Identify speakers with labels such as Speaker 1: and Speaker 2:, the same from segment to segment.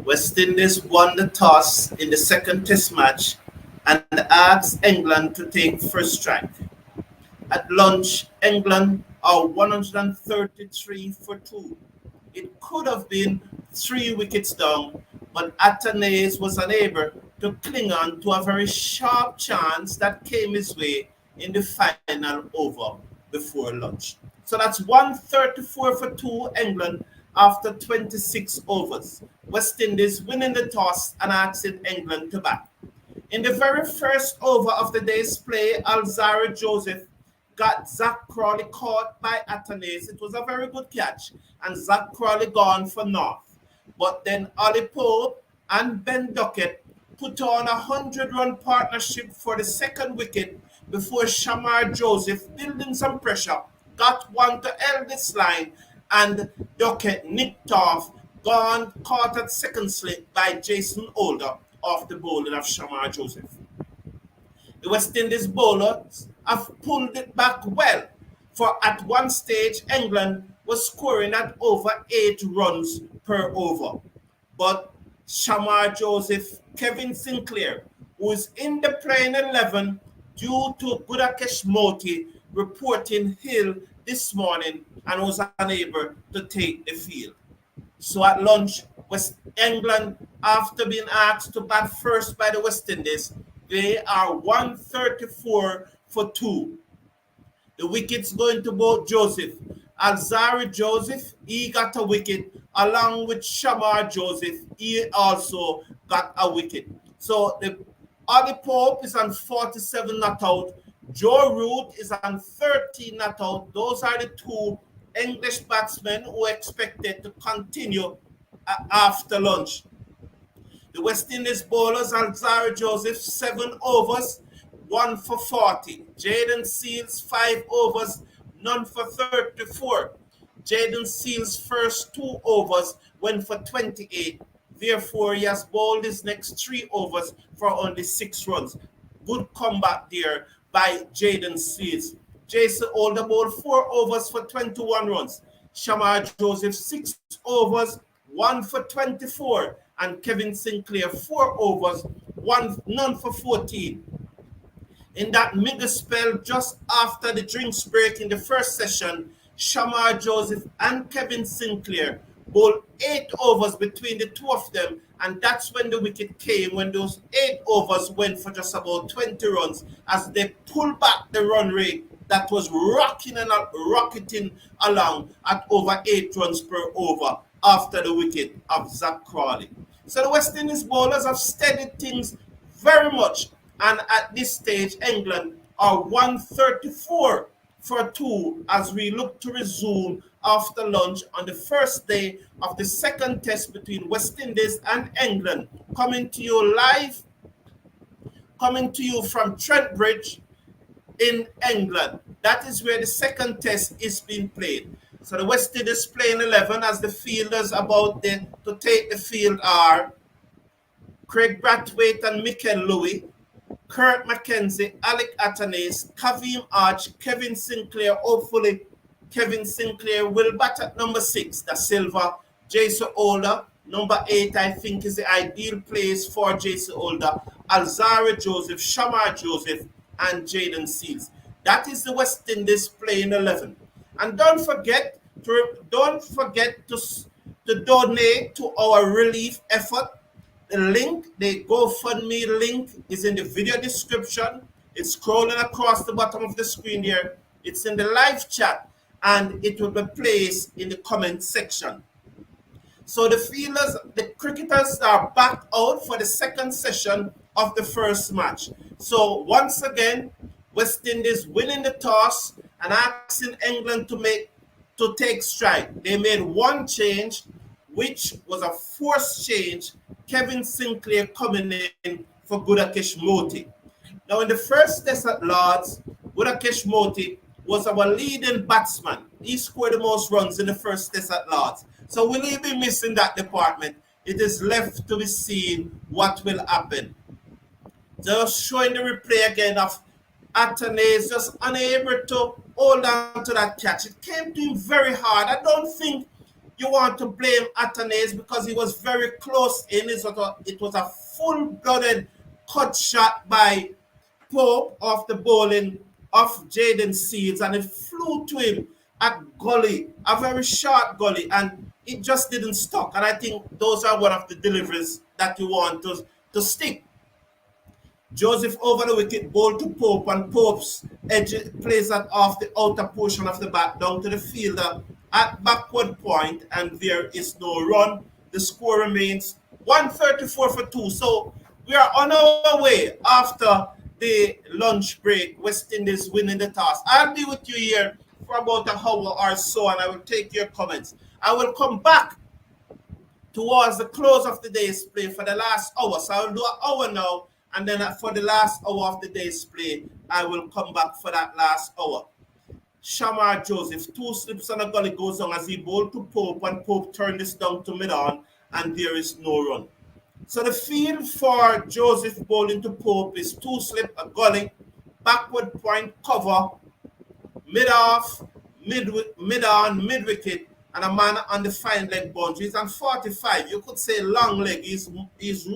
Speaker 1: West Indies won the toss in the second test match and asked England to take first strike. At lunch, England are 133 for 2. It could have been 3 wickets down, but Athanaze was unable to cling on to a very sharp chance that came his way in the final over before lunch. So that's 134 for 2 England after 26 overs. West Indies winning the toss and asking England to bat. In the very first over of the day's play, Alzarri Joseph got Zach Crawley caught by Athanaze. It was a very good catch, and Zach Crawley gone for North. But then Ollie and Ben Duckett put on a 100-run partnership for the second wicket before Shamar Joseph, building some pressure, got one to eldest line, and Duckett nicked off, gone caught at second slip by Jason Older off the bowling of Shamar Joseph. The West Indies bowlers have pulled it back well, for at one stage England was scoring at over 8 runs per over. But Shamar Joseph, Kevin Sinclair, who is in the playing 11 due to Gudakesh Moti reporting ill this morning and was unable to take the field. So at lunch, West England, after being asked to bat first by the West Indies, they are 134 for 2. The wickets going to both Joseph. Alzarri Joseph, he got a wicket, along with Shamar Joseph, he also got a wicket. So the Ollie Pope is on 47 not out. Joe Root is on 13 not out. Those are the 2 English batsmen who are expected to continue after lunch. The West Indies bowlers, Alzarri Joseph, 7 overs, 1 for 40. Jayden Seals, 5 overs, none for 34. Jayden Seals' first 2 overs went for 28. Therefore, he has bowled his next 3 overs for only 6 runs. Good comeback there by Jayden Seals. Jason Older bowled 4 overs for 21 runs. Shamar Joseph, 6 overs, 1 for 24. And Kevin Sinclair, 4 overs, none for 14. In that middle spell, just after the drinks break in the first session, Shamar Joseph and Kevin Sinclair bowled 8 overs between the 2 of them, and that's when the wicket came, when those 8 overs went for just about 20 runs as they pulled back the run rate that was rocketing along at over 8 runs per over after the wicket of Zach Crawley. So the West Indies bowlers have steadied things very much, and at this stage England are 134 for 2 as we look to resume after lunch on the first day of the second test between West Indies and England, coming to you live, coming to you from Trent Bridge in England. That is where the second test is being played. So the West Indies playing 11 as the fielders about to take the field are Kraigg Brathwaite and Mikyle, Kirk McKenzie, Alick Athanaze, Kavem Hodge, Kevin Sinclair. Hopefully Kevin Sinclair will bat at number 6. That's Silva. Jason Older, number 8, I think is the ideal place for Jason Older. Alzarri Joseph, Shamar Joseph, and Jayden Seals. That is the West Indies playing 11. And don't forget to donate to our relief effort. The link, the GoFundMe link, is in the video description. It's scrolling across the bottom of the screen here. It's in the live chat, and it will be placed in the comment section. So the cricketers are back out for the second session of the first match. So once again, West Indies winning the toss and asking England to take strike. They made one change, which was a forced change. Kevin Sinclair coming in for Gudakesh Moti. Now in the first test at Lords, Gudakesh Moti was our leading batsman. He scored the most runs in the first test at Lords. So will he be missing that department? It is left to be seen what will happen. Just showing the replay again of Athanaze just unable to hold on to that catch. It came to him very hard. I don't think you want to blame Athanaze because he was very close in. It was a full-blooded cut shot by Pope off the bowling of Jayden Seals, and it flew to him at gully, a very short gully, and it just didn't stuck. And I think those are one of the deliveries that you want to stick. Joseph over the wicket, ball to Pope, and Pope's edge plays that off the outer portion of the bat down to the fielder at backward point, and there is no run. The score remains 134 for 2. So we are on our way after the lunch break. West Indies winning the toss. I'll be with you here for about an hour or so, and I will take your comments. I will come back towards the close of the day's play for the last hour. So I will do an hour now, and then for the last hour of the day's play, I will come back for that last hour. Shamar Joseph, 2 slips on a gully, goes on as he bowled to Pope, and Pope turned this down to mid-on, and there is no run. So the field for Joseph bowling to Pope is 2 slip, a gully, backward point, cover, mid-off, mid-on, mid-wicket, and a man on the fine leg boundaries, and 45. You could say long leg. He's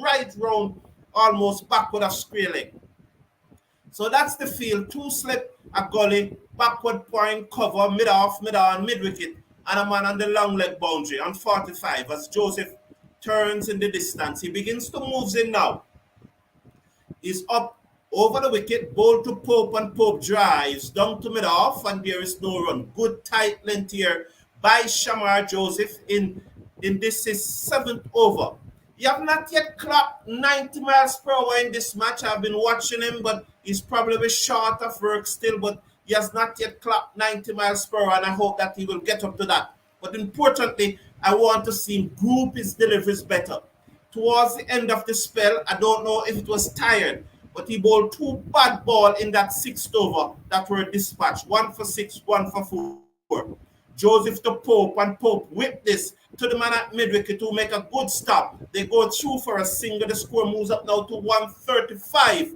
Speaker 1: right round, almost backward of square leg. So that's the field. 2 slip, a gully, backward point, cover, mid-off, mid-on, mid-wicket, and a man on the long leg boundary on 45 as Joseph turns in the distance. He begins to move in now. He's up over the wicket, ball to Pope, and Pope drives down to mid-off, and there is no run. Good tight length here by Shamar Joseph in this is 7th over. He have not yet clocked 90 miles per hour in this match. I've been watching him, but he's probably short of work still, but he has not yet clocked 90 miles per hour, and I hope that he will get up to that. But importantly, I want to see him group his deliveries better. Towards the end of the spell, I don't know if it was tired, but he bowled 2 bad balls in that 6th over that were dispatched. 1 for 6, 1 for 4. Joseph to Pope, and Pope whipped this to the man at mid-wicket to make a good stop. They go through for a single. The score moves up now to 135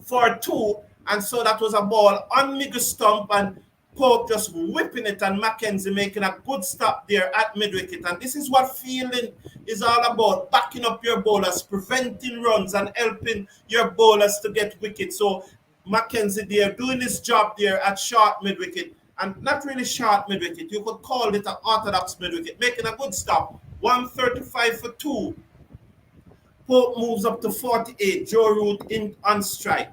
Speaker 1: for 2. And so that was a ball on Miggle stump, and Pope just whipping it, and McKenzie making a good stop there at mid-wicket. And this is what fielding is all about, backing up your bowlers, preventing runs, and helping your bowlers to get wickets. So McKenzie there doing his job there at short mid-wicket, and not really short mid-wicket. You could call it an orthodox mid-wicket, making a good stop. 135 for 2. Pope moves up to 48. Joe Root in on strike.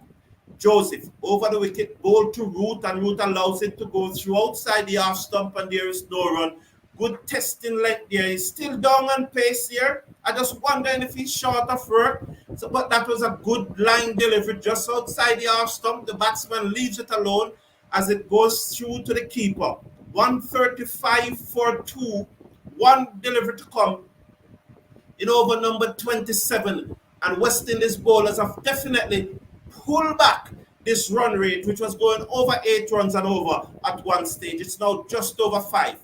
Speaker 1: Joseph over the wicket, ball to Root, and Root allows it to go through outside the half stump, and there is no run. Good testing length there. He's still down on pace here. I just wondering if he's short of work. So, but that was a good line delivery just outside the half stump. The batsman leaves it alone as it goes through to the keeper. 135 for 2. 1 delivery to come in over number 27. And West Indies bowlers have definitely pulled back this run rate, which was going over 8 runs and over at one stage. It's now just over 5.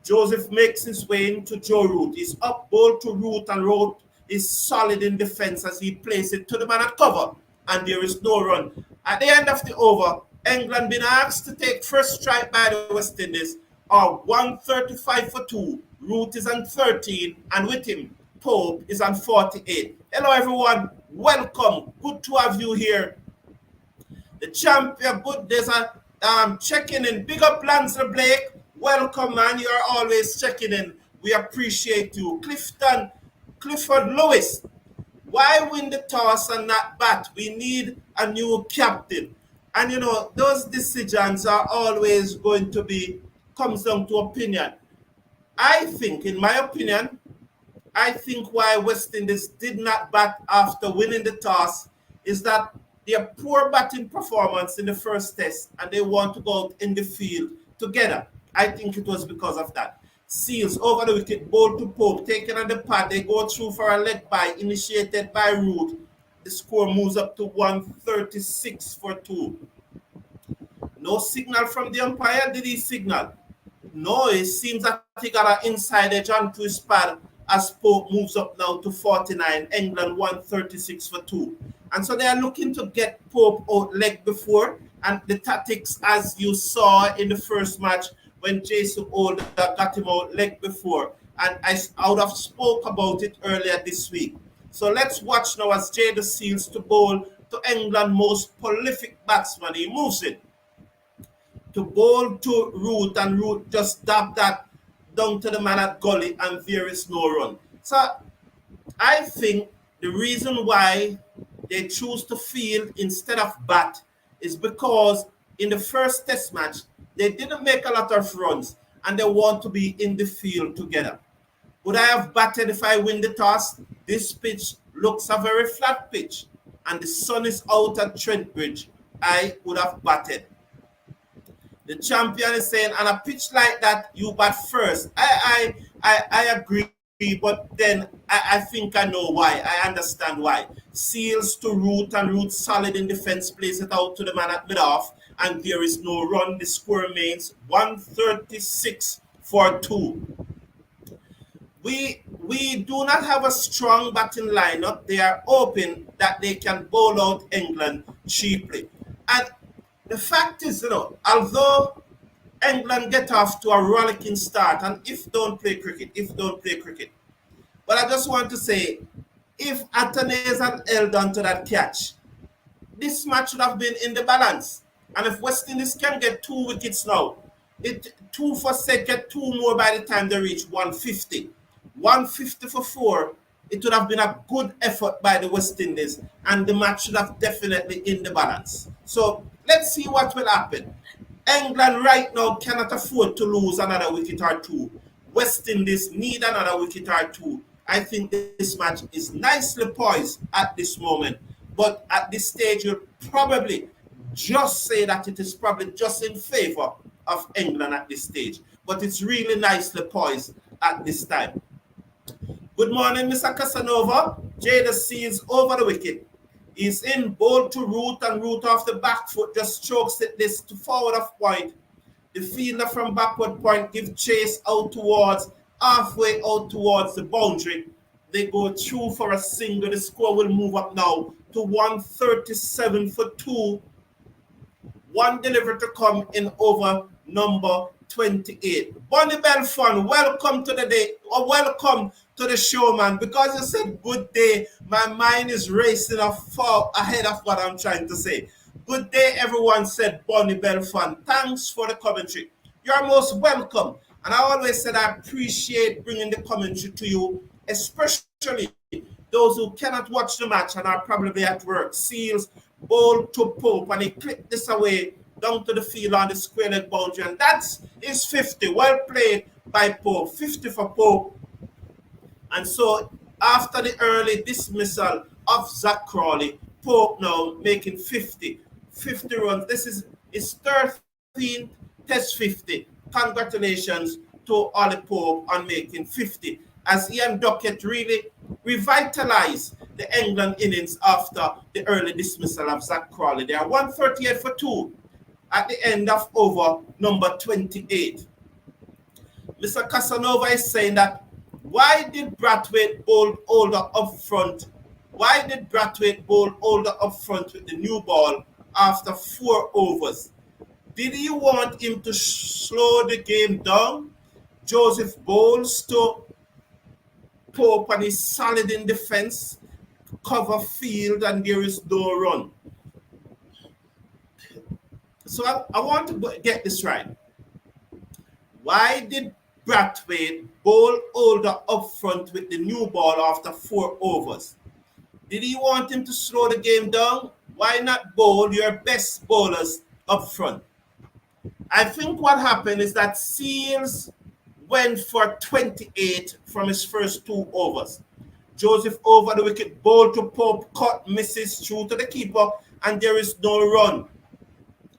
Speaker 1: Joseph makes his way into Joe Root. He's up ball to Root, and Root is solid in defense as he plays it to the man at cover, and there is no run. At the end of the over, England been asked to take first strike by the West Indies, or 135 for 2. Root is on 13, and with him, Pope is on 48. Hello, everyone. Welcome. Good to have you here. The champion, good. There's a checking in. Big up, Lancer Blake. Welcome, man. You are always checking in. We appreciate you. Clifford Lewis. Why win the toss and not bat? We need a new captain. And, you know, those decisions are always going to be, comes down to opinion. I think, in my opinion, I think why West Indies did not bat after winning the toss is that their poor batting performance in the first test, and they want to go out in the field together. I think it was because of that. Seals over the wicket, ball to Pope, taken on the pad. They go through for a leg bye, initiated by Root. The score moves up to 136 for 2. No signal from the umpire. Did he signal? No, it seems that he got an inside edge onto his pad as Pope moves up now to 49. England 136 for 2. And so they are looking to get Pope out leg before. And the tactics, as you saw in the first match, when Jason Older got him out leg before. And I would have spoke about it earlier this week. So let's watch now as Jayden seals to bowl to England's most prolific batsman. He moves it to bowl to Root, and Root just dabbed that down to the man at gully, and there is no run. So I think the reason why they choose to field instead of bat is because in the first test match, they didn't make a lot of runs and they want to be in the field together. Would I have batted if I win the toss? This pitch looks a very flat pitch and the sun is out at Trent Bridge. I would have batted. The champion is saying, on a pitch like that, you bat first. I agree, but then I think I know why. I understand why. Seals to Root, and Root solid in defense, plays it out to the man at mid-off, and there is no run. The score remains 136 for 2. We do not have a strong batting lineup. They are hoping that they can bowl out England cheaply. And the fact is, although England get off to a rollicking start, and if don't play cricket, but I just want to say, if Athanaze had held on to that catch, this match would have been in the balance. And if West Indies can get 2 wickets now, 2 for say, get 2 more by the time they reach 150. 150 for 4, it would have been a good effort by the West Indies, and the match should have definitely in the balance. So let's see what will happen. England right now cannot afford to lose another wicket or 2. West Indies need another wicket or 2. I think this match is nicely poised at this moment. But at this stage, you'll probably just say that it is probably just in favor of England at this stage. But it's really nicely poised at this time. Good morning, Mr. Casanova. Jayden sees over the wicket. He's in, bowl to Root, and Root off the back foot just strokes it this to forward of point. The fielder from backward point gives chase out towards, halfway out towards the boundary. They go through for a single. The score will move up now to 137 for 2. One delivery to come in over number 28. Bonnie Belfon, welcome to the day, or welcome to the show, man. Because you said good day, my mind is racing far ahead of what I'm trying to say. Good day, everyone, said Bonnie Belfon. Thanks for the commentary. You're most welcome. And I always said I appreciate bringing the commentary to you, especially those who cannot watch the match and are probably at work. Seals, bowl to Pope, and he clipped this away down to the field on the square leg boundary, and that's his 50. Well played by Pope. 50 for Pope. And so after the early dismissal of Zach Crawley, Pope now making 50 runs. This is his 13th test 50. Congratulations to Ollie Pope on making 50, as he and Duckett really revitalized the England innings after the early dismissal of Zach Crawley. They are 138 for 2 at the end of over number 28. Mr. Casanova is saying that, why did Brathwaite bowl older up front? Why did Brathwaite bowl older up front with the new ball after 4 overs? Did he want him to slow the game down? Joseph bowls to Pope and he's solid in defense, cover field, and there is no run. So I want to get this right. Why did Brathwaite bowl older up front with the new ball after 4 overs? Did he want him to slow the game down? Why not bowl your best bowlers up front? I think what happened is that Seals went for 28 from his first 2 overs. Joseph over the wicket, bowl to Pope, cut, misses through to the keeper, and there is no run.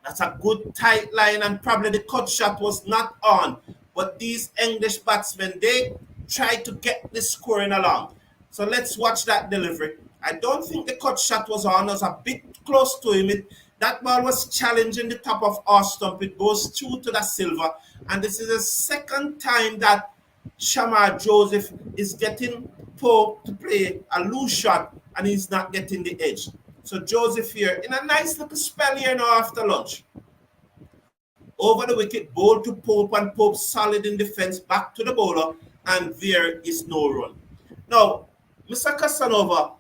Speaker 1: That's a good tight line, and probably the cut shot was not on. But these English batsmen, they tried to get the scoring along. So let's watch that delivery. I don't think the cut shot was on. It was a bit close to him. That ball was challenging the top of our stump. It goes through to the Silva. And this is the second time that Shamar Joseph is getting Pope to play a loose shot, and he's not getting the edge. So Joseph here in a nice little spell here now after lunch. Over the wicket, bowl to Pope, and Pope solid in defense, back to the bowler, and there is no run. Now, Mr. Casanova,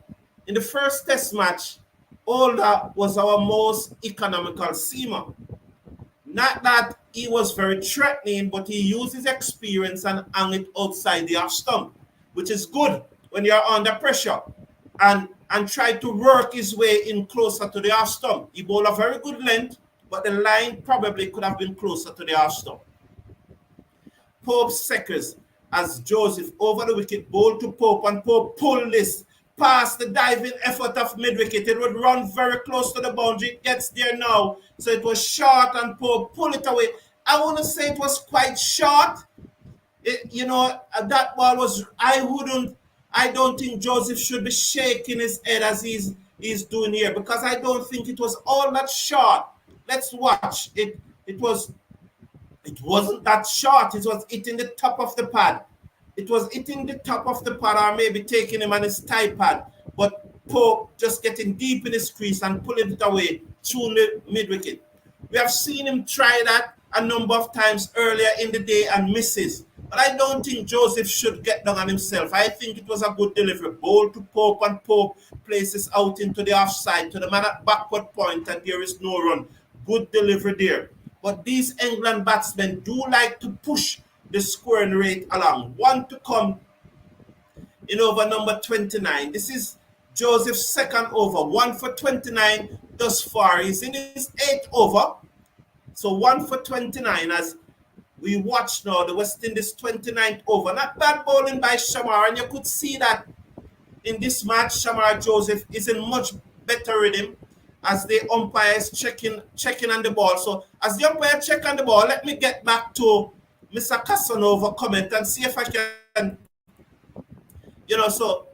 Speaker 1: in the first test match, Older was our most economical seamer. Not that he was very threatening, but he used his experience and hung it outside the off stump, which is good when you're under pressure, and tried to work his way in closer to the off stump. He bowled a very good length, but the line probably could have been closer to the off stump. Pope's seconds as Joseph over the wicket, bowled to Pope, and Pope pulled this past the diving effort of mid-wicket. It would run very close to the boundary. It gets there now. So it was short, and Pope pulled it away. I want to say it was quite short. That ball was, I don't think Joseph should be shaking his head as he's doing here, because I don't think it was all that short. Let's watch. It wasn't that short. It was hitting the top of the pad. It was hitting the top of the pad, or maybe taking him on his tie pad. But Pope just getting deep in his crease and pulling it away through the mid-wicket. We have seen him try that a number of times earlier in the day and misses. But I don't think Joseph should get down on himself. I think it was a good delivery. Bowl to Pope, and Pope places out into the offside to the man at backward point, and there is no run. Good delivery there. But these England batsmen do like to push the scoring rate along. One to come in over number 29. This is Joseph's second over. 1 for 29 thus far. He's in his 8th over. So 1 for 29 as we watch now the West Indies 29th over. Not bad bowling by Shamar, and you could see that in this match Shamar Joseph is in much better rhythm as the umpires checking on the ball. So as the umpire check on the ball, let me get back to Mr. Casanova comment and see if I can, so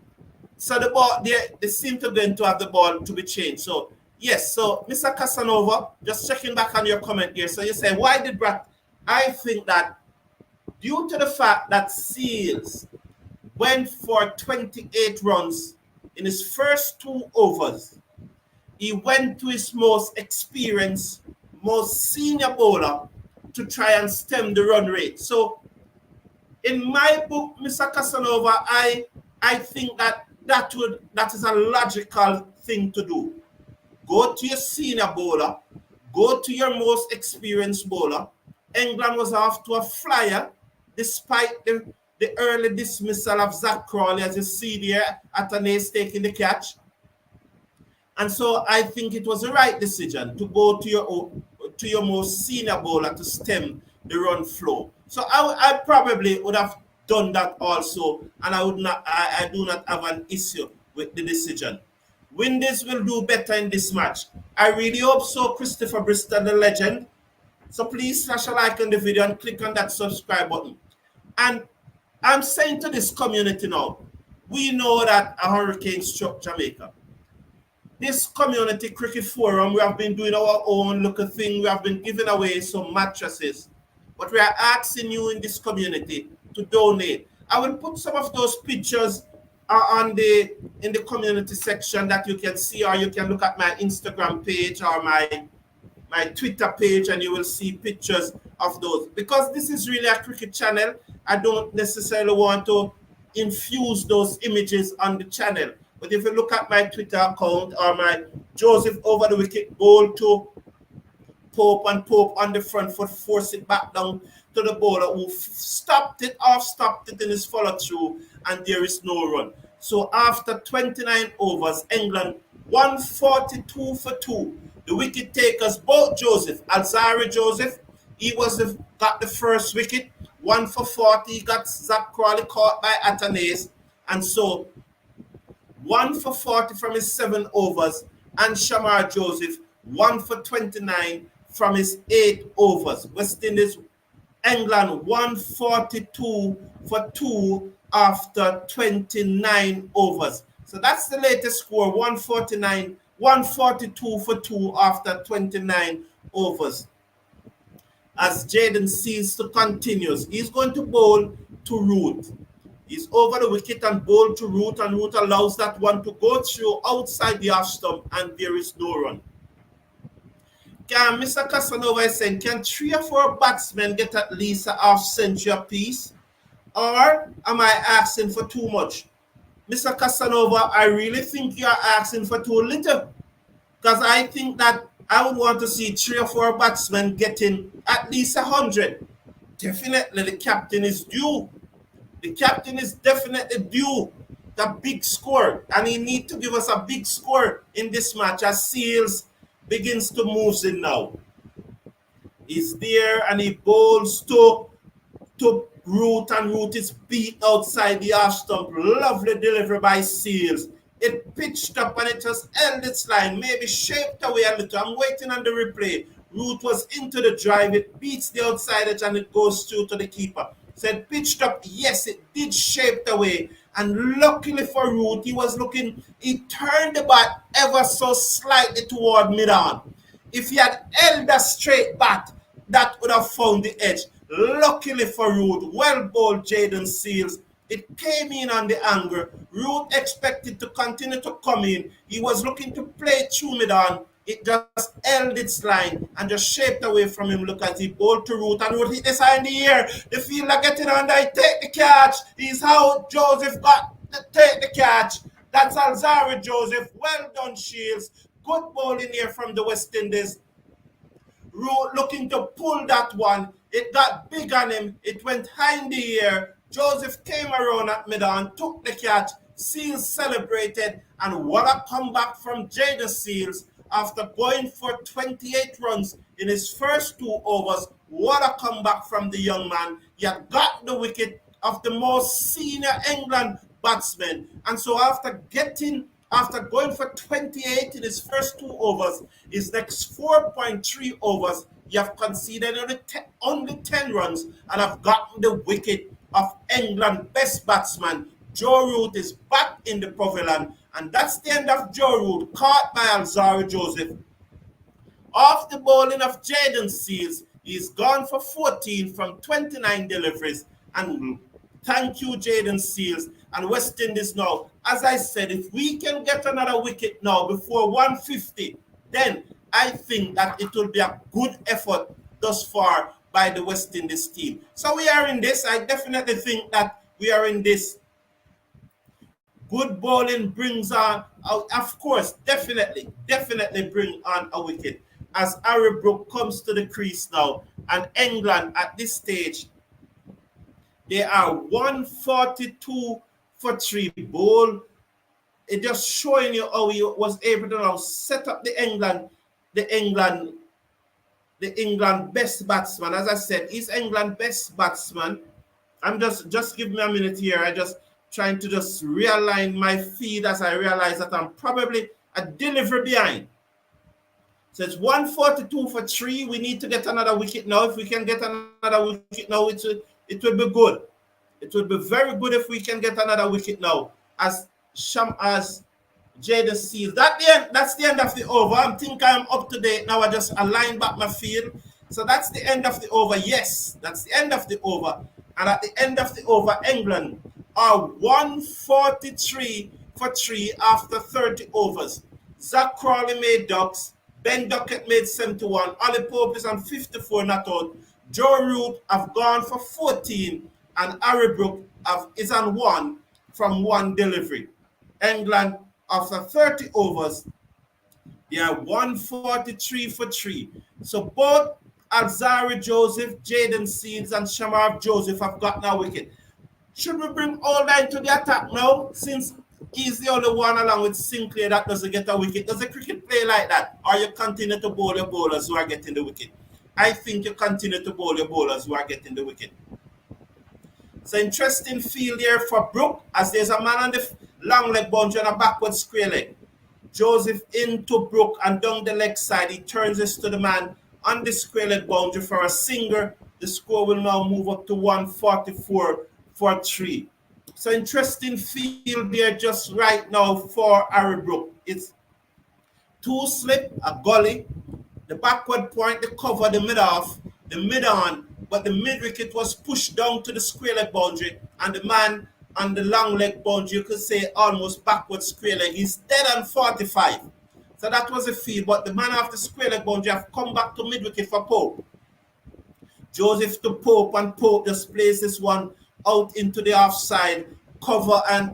Speaker 1: the ball, they seem to going to have the ball to be changed. So, yes, so Mr. Casanova, just checking back on your comment here. So you say, why did Brath? I think that due to the fact that Seals went for 28 runs in his first 2 overs, he went to his most experienced, most senior bowler to try and stem the run rate. So in my book, Mr. Casanova, I think that is a logical thing to do. Go to your senior bowler, go to your most experienced bowler. England was off to a flyer despite the early dismissal of Zach Crawley, as you see there, Athanaze taking the catch. And so I think it was the right decision to go to your most senior bowler to stem the run flow. So I probably would have done that also, and I do not have an issue with the decision. Windies will do better in this match. I really hope so, Christopher Bristol, the legend. So please smash a like on the video and click on that subscribe button. And I'm saying to this community now, we know that a hurricane struck Jamaica. This community cricket forum, we have been doing our own little thing. We have been giving away some mattresses. But we are asking you in this community to donate. I will put some of those pictures in the community section that you can see, or you can look at my Instagram page or my Twitter page, and you will see pictures of those. Because this is really a cricket channel, I don't necessarily want to infuse those images on the channel. But if you look at my Twitter account or my Joseph over the wicket bowl to Pope, and Pope on the front foot, force it back down to the bowler who stopped it in his follow through, and there is no run. So after 29 overs, England 142 for 2. The wicket takers, both Joseph, Alzarri Joseph, he got the first wicket, 1 for 40. He got Zach Crawley caught by Athanaze, and so 1 for 40 from his 7 overs, and Shamar Joseph 1 for 29 from his 8 overs. West Indies, England 142 for 2 after 29 overs. So that's the latest score, 142 for 2 after 29 overs. As Jayden sees to continues, he's going to bowl to Root. He's over the wicket and bowled to Root, and Root allows that one to go through outside the off stump, and there is no run. Can Mr. Casanova is saying, can 3 or 4 batsmen get at least a half century apiece? Or am I asking for too much? Mr. Casanova, I really think you are asking for too little. Because I think that I would want to see 3 or 4 batsmen getting at least 100. Definitely the captain is due. The captain is definitely due the big score. And he needs to give us a big score in this match as Seals begins to move in now. He's there and he bowls to Root, and Root is beat outside the half stump. Lovely delivery by Seals. It pitched up and it just held its line, maybe shaped away a little. I'm waiting on the replay. Root was into the drive. It beats the outside edge and it goes through to the keeper. So it pitched up. Yes, it did shape away. And luckily for Root, he turned the bat ever so slightly toward mid-on. If he had held a straight bat, that would have found the edge. Luckily for Root, well bowled Jayden Seals. It came in on the angle. Root expected to continue to come in. He was looking to play through mid-on. It just held its line and just shaped away from him. Look as he bowled to Root, and Root hit the side in the air. The fielder getting under, he take the catch. He's out. Joseph got to take the catch. That's Alzarri Joseph. Well done, Shields. Good bowling here from the West Indies. Root looking to pull that one. It got big on him. It went high in the air. Joseph came around at mid-on, took the catch. Seals celebrated, and what a comeback from Jayden Seals after going for 28 runs in his first 2 overs. What a comeback from the young man. He had got the wicket of the most senior England batsman. And so after going for 28 in his first 2 overs, his next 4.3 overs, you have conceded only 10 runs and have gotten the wicket of England best batsman. Joe Root is back in the pavilion, and that's the end of Joe Root, caught by Alzarri Joseph. Off the bowling of Jayden Seals, he's gone for 14 from 29 deliveries. And thank you, Jayden Seals. And West Indies now, as I said, if we can get another wicket now before 150, then I think that it will be a good effort thus far by the West Indies team. So we are in this. I definitely think that we are in this. Good bowling brings on, of course, definitely bring on a wicket. As Brook comes to the crease now, and England at this stage, they are 142 for 3 bowl. It just showing you how he was able to now set up the England best batsman. As I said, he's England best batsman. I'm just give me a minute here. I just trying to just realign my feed as I realize that I'm probably a delivery behind. So it's 142 for 3. We need to get another wicket now. If we can get another wicket now, it will be good. It will be very good if we can get another wicket now. As Jayden Seals. That's the end of the over. I think I'm up to date now. I just align back my field. So that's the end of the over. Yes, that's the end of the over. And at the end of the over, England are 143 for 3 after 30 overs. Zach Crawley made ducks. Ben Duckett made 71. Ollie Pope is on 54 not out. Joe Root have gone for 14. And Brook is on 1 from 1 delivery. England, after 30 overs, they are 143 for 3. So both Alzarri Joseph, Jayden Seals, and Shamar Joseph have gotten a wicket. Should we bring all that into the attack now, since he's the only one along with Sinclair that doesn't get a wicket? Does the cricket play like that? Or you continue to bowl your bowlers who are getting the wicket? I think you continue to bowl your bowlers who are getting the wicket. It's an interesting field here for Brook, as there's a man on the long leg boundary and a backward square leg. Joseph into Brook and down the leg side. He turns this to the man on the square leg boundary for a single. The score will now move up to 144 for 3. So interesting field there just right now for Brook. It's 2 slip, a gully, the backward point, the cover, the mid-off, the mid-on, but the mid-wicket was pushed down to the square leg boundary, and the man on the long leg boundary, you could say almost backward square leg, he's dead on 45. So that was a field, but the man after square leg boundary have come back to mid-wicket for Pope. Joseph to Pope, and Pope just plays this one out into the offside, cover and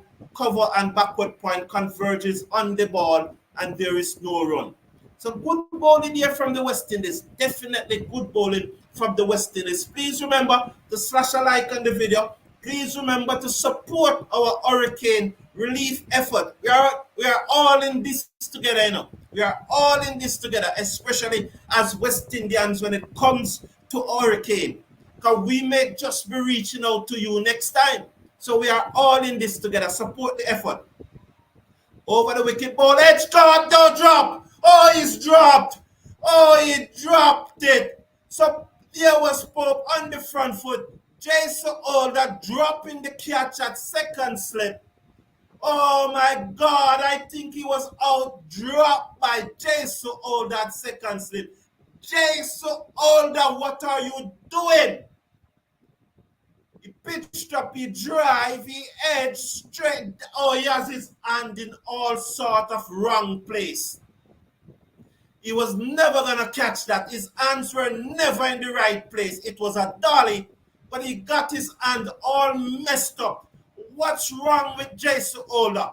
Speaker 1: backward point converges on the ball, and there is no run. So good bowling here from the West Indies. Definitely good bowling from the West Indies. Please remember to slash a like on the video. Please remember to support our hurricane relief effort. We are all in this together, you know. We are all in this together, especially as West Indians when it comes to hurricane. Because we may just be reaching out to you next time. So we are all in this together. Support the effort. Over the wicket ball. Edge guard, don't drop. Oh, he's dropped. Oh, he dropped it. So here was Pope on the front foot. Jason Holder dropping the catch at second slip. Oh my God, I think he was out dropped by Jason Holder at second slip. Jason Holder, what are you doing? He pitched up, he drive, he edge straight. Oh, he has his hand in all sort of wrong place. He was never going to catch that. His hands were never in the right place. It was a dolly, but he got his hand all messed up. What's wrong with Jason Holder?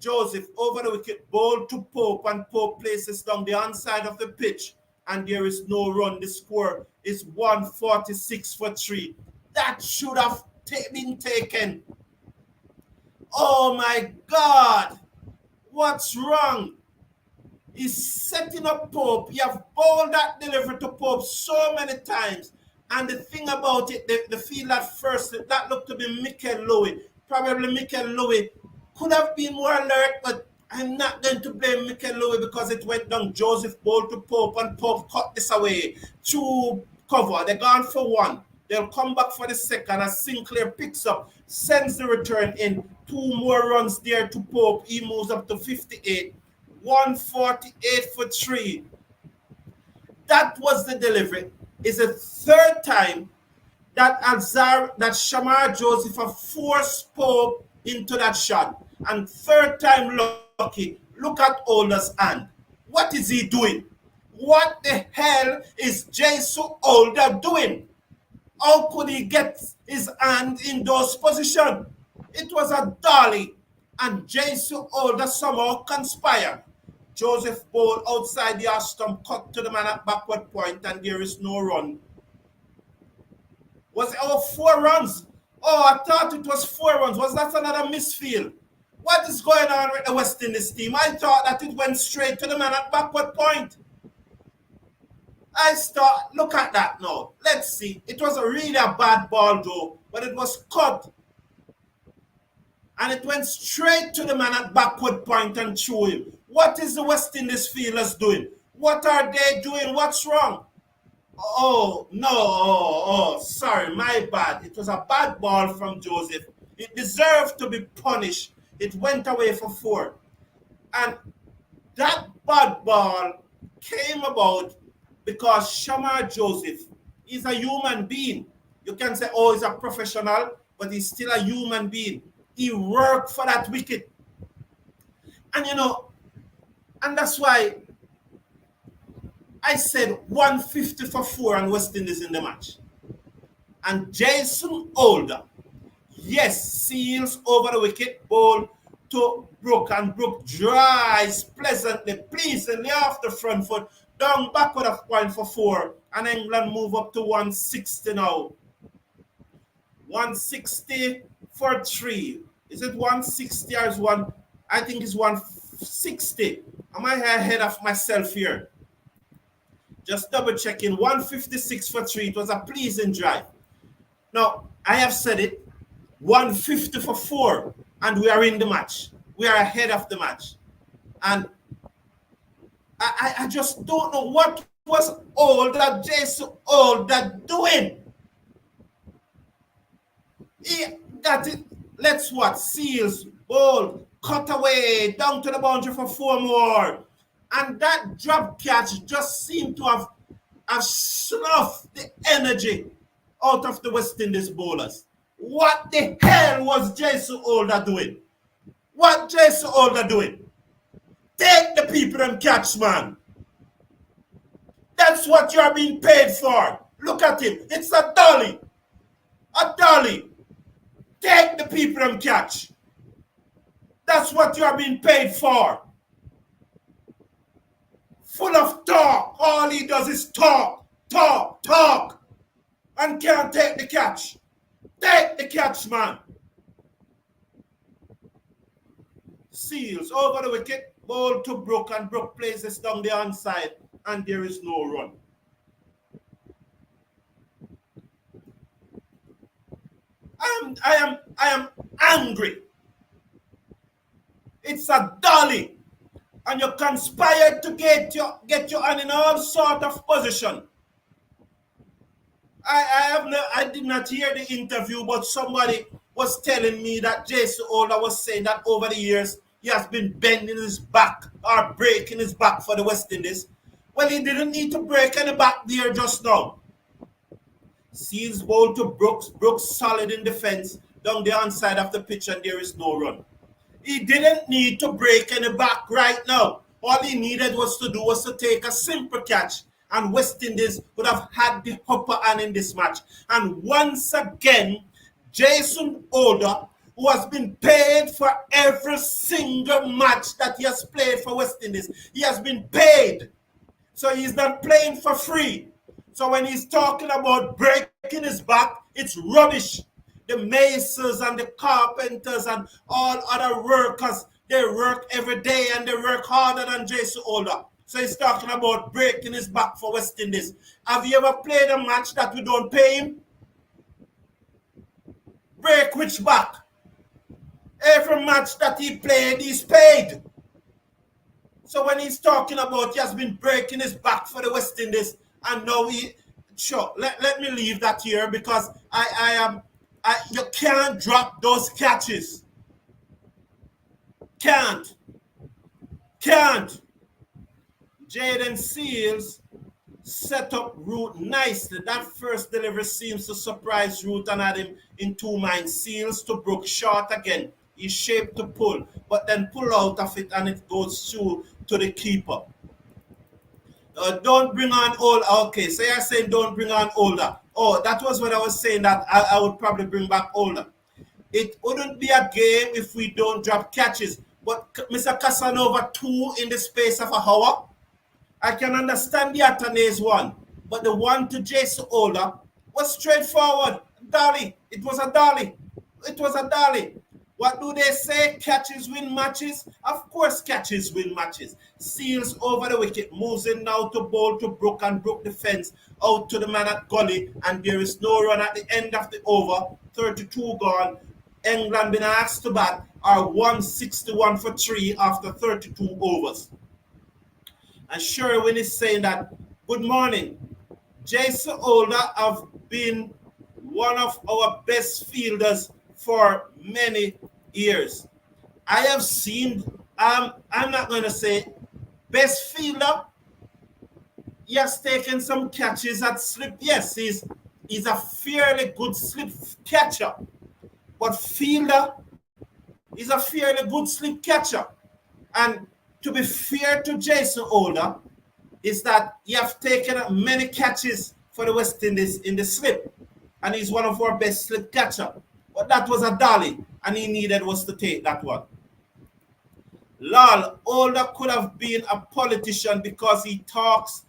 Speaker 1: Joseph over the wicket, ball to Pope, and Pope places down the onside of the pitch, and there is no run. The score is 146 for 3. That should have been taken. Oh my God. What's wrong? He's setting up Pope. You have bowled that delivery to Pope so many times. And the thing about it, the field at first, that looked to be Mikyle. Probably Mikyle could have been more alert, but I'm not going to blame Mikyle because it went down. Joseph bowled to Pope, and Pope cut this away to cover. They're gone for one. They'll come back for the second as Sinclair picks up, sends the return in. 2 more runs there to Pope. He moves up to 58. 148 for 3. That was the delivery. It's the third time that Shamar Joseph have forced Pope into that shot. And third time lucky. Look at Holder's hand. What is he doing? What the hell is Jason Holder doing? How could he get his hand in those positions? It was a dolly, and Jason Holder somehow conspired. Joseph bowled outside the stump, cut to the man at backward point, and there is no run. Was it 4 runs? Oh, I thought it was 4 runs. Was that another misfield? What is going on with the West Indies team? I thought that it went straight to the man at backward point. Look at that now. Let's see. It was really a bad ball though, but it was cut. And it went straight to the man at backward point and threw him. What is the West Indies fielders doing? What are they doing? What's wrong? Oh, no. Oh, sorry. My bad. It was a bad ball from Joseph. It deserved to be punished. It went away for 4. And that bad ball came about because Shamar Joseph is a human being. You can say, oh, he's a professional, but he's still a human being. He worked for that wicket. And, and that's why I said 150 for 4 and West Indies in the match. And Jason Holder, yes, seals over the wicket, ball to Brook, and Brook drives pleasantly off the front foot, down backward of point for 4, and England move up to 160 now. 160 for 3. Is it 160 or is one? I think it's 160. Am I ahead of myself here? Just double checking. 156 for 3. It was a pleasing drive. Now, I have said it. 150 for 4. And we are in the match. We are ahead of the match. And I just don't know what was Jason Holder doing. He got it. Let's what? Seals, ball, cut away, down to the boundary for 4 more. And that drop catch just seemed to have snuffed the energy out of the West Indies bowlers. What the hell was Jason Holder doing? What Jason Holder doing? Take the people and catch, man. That's what you're being paid for. Look at him. It's a dolly. A dolly. Take the people and catch. That's what you're being paid for. Full of talk. All he does is talk, talk, talk. And can't take the catch. Take the catch, man. Seals over the wicket. Ball to Brook, and Brook plays this down the onside, and there is no run. I am angry. It's a dolly, and you conspired to get your hand in all sort of position. I did not hear the interview, but somebody was telling me that Jason Older was saying that over the years he has been bending his back or breaking his back for the West Indies. Well, he didn't need to break any back there just now. Seals ball to Brooks. Brooks solid in defense down the onside of the pitch, and there is no run. He didn't need to break any back right now. All he needed was to take a simple catch, and West Indies would have had the upper hand in this match. And once again, Jason Older, who has been paid for every single match that he has played for West Indies, he has been paid. So he's not playing for free. So when he's talking about breaking his back, it's rubbish. The masons and the carpenters and all other workers, they work every day and they work harder than Jason Older. So he's talking about breaking his back for West Indies. Have you ever played a match that we don't pay him? Break which back? Every match that he played, he's paid. So when he's talking about he has been breaking his back for the West Indies, and now let me leave that here, because you can't drop those catches. Can't. Jayden Seals set up Root nicely. That first delivery seems to surprise Root and had him in two minds. Seals to Brook, short again. He's shaped to pull, but then pull out of it and it goes through to the keeper. Don't bring on Older. Okay, so you're saying don't bring on Older. Oh, that was what I was saying, that I would probably bring back Older. It wouldn't be a game if we don't drop catches. But Mr. Casanova, 2 in the space of an hour. I can understand the Athanaze one, but the one to Jason Older was straightforward. Dolly. It was a dolly. What do they say? Catches win matches? Of course catches win matches. Seals over the wicket, moves in now to bowl to Brook, and Brook defense out to the man at gully, and there is no run at the end of the over. 32 gone. England been asked to bat are 161 for 3 after 32 overs. And Sherwin is saying that, good morning. Jason Older have been one of our best fielders for many years. I have seen, I'm not going to say best fielder. He has taken some catches at slip. Yes, he's a fairly good slip catcher. But fielder is a fairly good slip catcher. And to be fair to Jason Older, is that he have taken many catches for the West Indies in the slip. And he's one of our best slip catcher. But that was a dolly, and he needed was to take that one. Lol, Older could have been a politician because he talks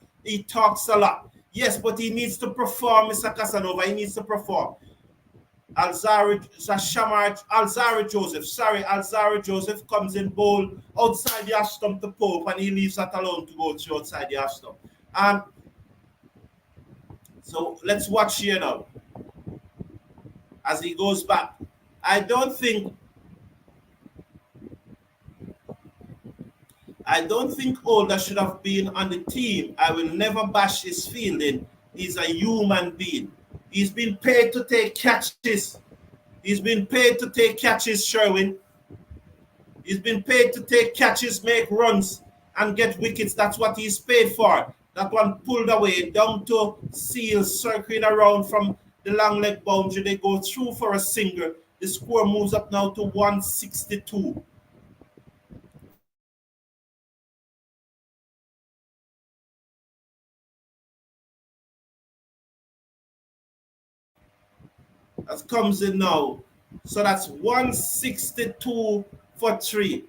Speaker 1: a lot. Yes, but he needs to perform, Mr. Casanova. He needs to perform. Alzarri Joseph comes in bowl outside the half stump to Pope, and he leaves that alone to go through outside the half stump. So let's watch here now as he goes back. I don't think Older should have been on the team. I will never bash his fielding. He's a human being. He's been paid to take catches. Sherwin. He's been paid to take catches, make runs, and get wickets. That's what he's paid for. That one pulled away down to Seals, circling around from the long leg boundary. They go through for a single. The score moves up now to 162. That comes in now. So that's 162 for 3.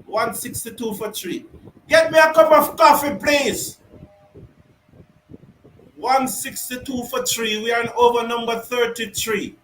Speaker 1: 162 for 3. Get me a cup of coffee, please. 162 for 3. We are on over number 33.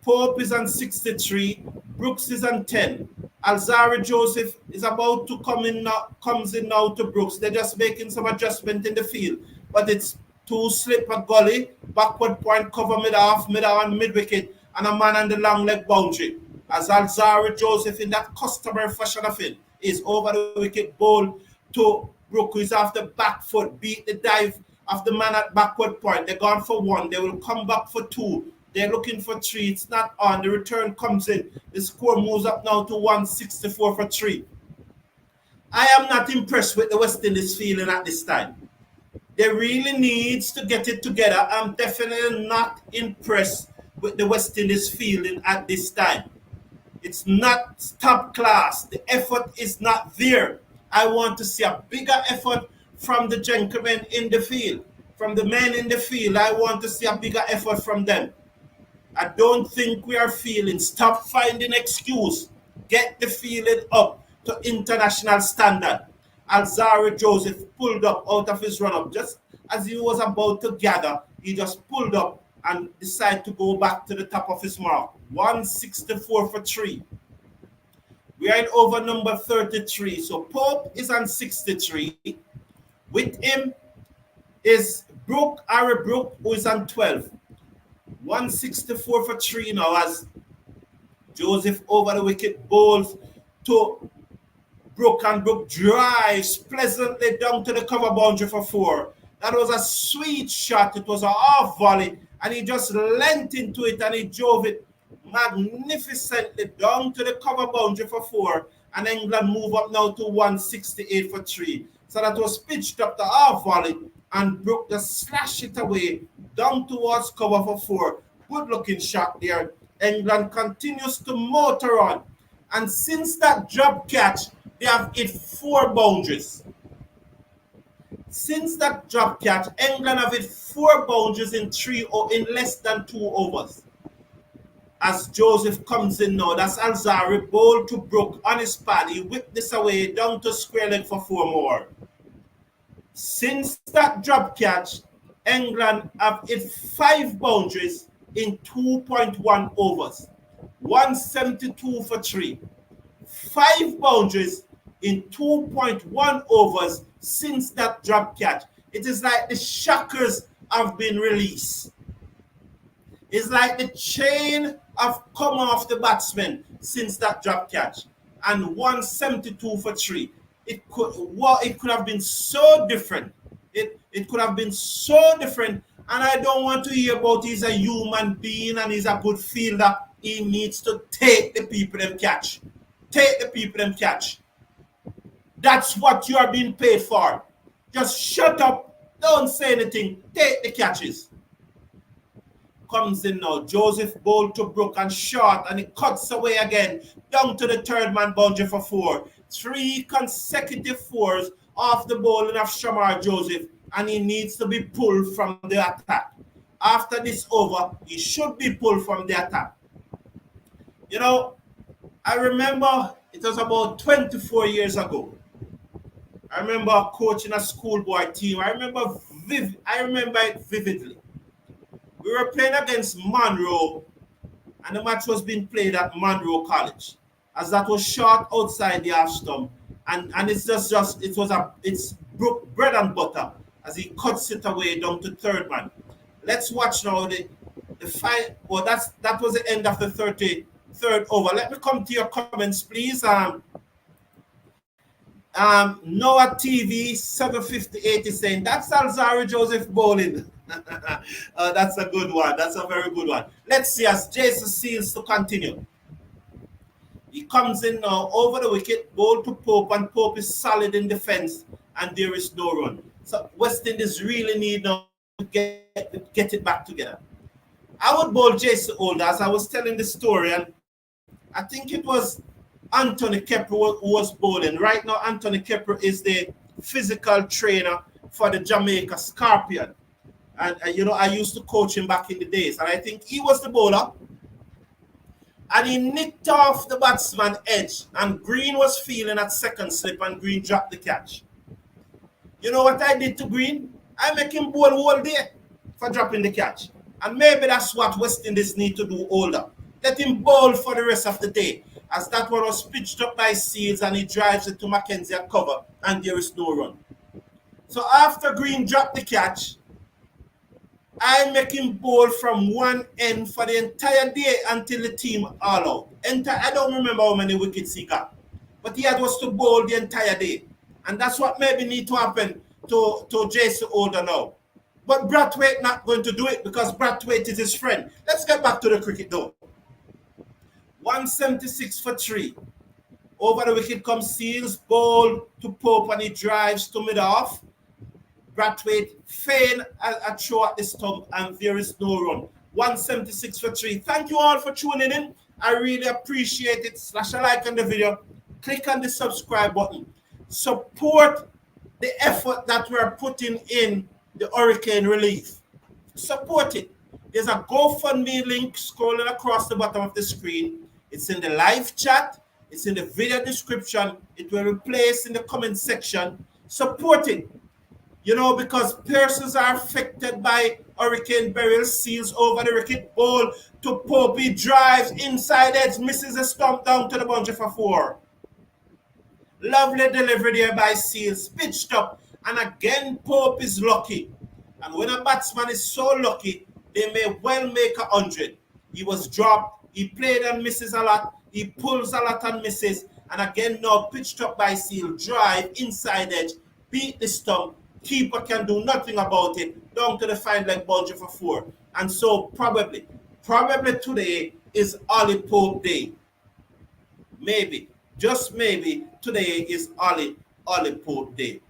Speaker 1: Pope is on 63. Brooks is on 10. Alzarri Joseph is about to comes in now to Brooks. They're just making some adjustment in the field. But it's two slip a gully, backward point, cover mid-half, and mid-wicket, and a man on the long leg boundary. As Alzarri Joseph, in that customary fashion of it, is over the wicket ball to Brook, who is off the back foot, beat the dive of the man at backward point. They're gone for 1. They will come back for 2. They're looking for 3. It's not on. The return comes in. The score moves up now to 164 for 3. I am not impressed with the West Indies feeling at this time. They really needs to get it together. I'm definitely not impressed with the West Indies feeling at this time. It's not top class. The effort is not there. I want to see a bigger effort from the gentlemen in the field. From the men in the field, I want to see a bigger effort from them. I don't think we are feeling. Stop finding excuse. Get the feeling up to international standard. Alzarri Joseph pulled up out of his run-up. Just as he was about to gather, he just pulled up and decided to go back to the top of his mark. 164 for 3. We are in over number 33. So Pope is on 63. With him is Brook, Harry Brook, who is on 12. 164 for 3 now as Joseph over the wicket bowls to Brook, and Brook drives pleasantly down to the cover boundary for 4. That was a sweet shot. It was a half volley, and he just leant into it and he drove it magnificently down to the cover boundary for 4. And England move up now to 168 for 3. So that was pitched up the half volley, and Brook just slashed it away down towards cover for 4. Good looking shot there. England continues to motor on. And since that drop catch, they have hit 4 boundaries. Since that drop catch, England have hit 4 boundaries in less than 2 overs. As Joseph comes in now, that's Alzarri, bowled to Brook on his pad. He whipped this away down to square leg for 4 more. Since that drop catch, England have hit 5 boundaries in 2.1 overs. 172 for 3. 5 boundaries in 2.1 overs since that drop catch. It is like the shackles have been released. It's like the chain have come off the batsman since that drop catch. And 172 for 3. It could have been so different. It could have been so different. And I don't want to hear about he's a human being and he's a good fielder. He needs to take the people them catch. Take the people them catch. That's what you are being paid for. Just shut up. Don't say anything. Take the catches. Comes in now. Joseph bowled to Brook and short, and he cuts away again down to the third man boundary for 4. 3 consecutive 4s off the bowling of Shamar Joseph, and he needs to be pulled from the attack. After this over, he should be pulled from the attack. You know, I remember it was about 24 years ago. I remember coaching a schoolboy team. I remember it vividly. We were playing against Monroe, and the match was being played at Monroe College, as that was short outside the half stump, and it's Brook bread and butter as he cuts it away down to third man. Let's watch now the fight. Well, that was the end of the 33rd over. Let me come to your comments, please. Noah TV 758 is saying that's Alzarri Joseph bowling. That's a good one. That's a very good one. Let's see as Jason seals to continue. He comes in now over the wicket, ball to Pope, and Pope is solid in defense, and there is no run. So West Indies really need now to get it back together. I would bowl Jason Holder, as I was telling the story, and I think it was Anthony Kepper who was bowling. Right now, Anthony Kepper is the physical trainer for the Jamaica Scorpion. And you know, I used to coach him back in the days, and I think he was the bowler. And he nicked off the batsman edge, and Green was feeling at second slip, and Green dropped the catch. You know what I did to Green? I make him bowl all day for dropping the catch. And maybe that's what West Indies need to do older. Let him bowl for the rest of the day, as that one was pitched up by Seals, and he drives it to McKenzie at cover, and there is no run. So after Green dropped the catch, I make him bowl from one end for the entire day until the team all out. I don't remember how many wickets he got, but he had was to bowl the entire day. And that's what maybe need to happen to Jason Older now. But Brathwaite not going to do it, because Brathwaite is his friend. Let's get back to the cricket though. 176 for 3. Over the wicket comes Seals, bowl to Pope, and he drives to mid-off. Brathwaite feign a throw at the stump, and there is no run. 176 for 3. Thank you all for tuning in. I really appreciate it. Slash a like on the video. Click on the subscribe button. Support the effort that we're putting in the hurricane relief. Support it. There's a GoFundMe link scrolling across the bottom of the screen. It's in the live chat. It's in the video description. It will be placed in the comment section. Support it. You know, because persons are affected by Hurricane Beryl. Seals over the wicket, ball to Pope. He drives inside edge, misses a stump down to the boundary for 4. Lovely delivery there by Seals, pitched up, and again Pope is lucky. And when a batsman is so lucky, they may well make 100. He was dropped, he played and misses a lot, he pulls a lot and misses, and again now pitched up by Seals, drive inside edge, beat the stump. Keeper can do nothing about it, down to the fine leg boundary for 4. And so probably today is Ollie Pope day. Maybe, just maybe, today is Ollie Pope day.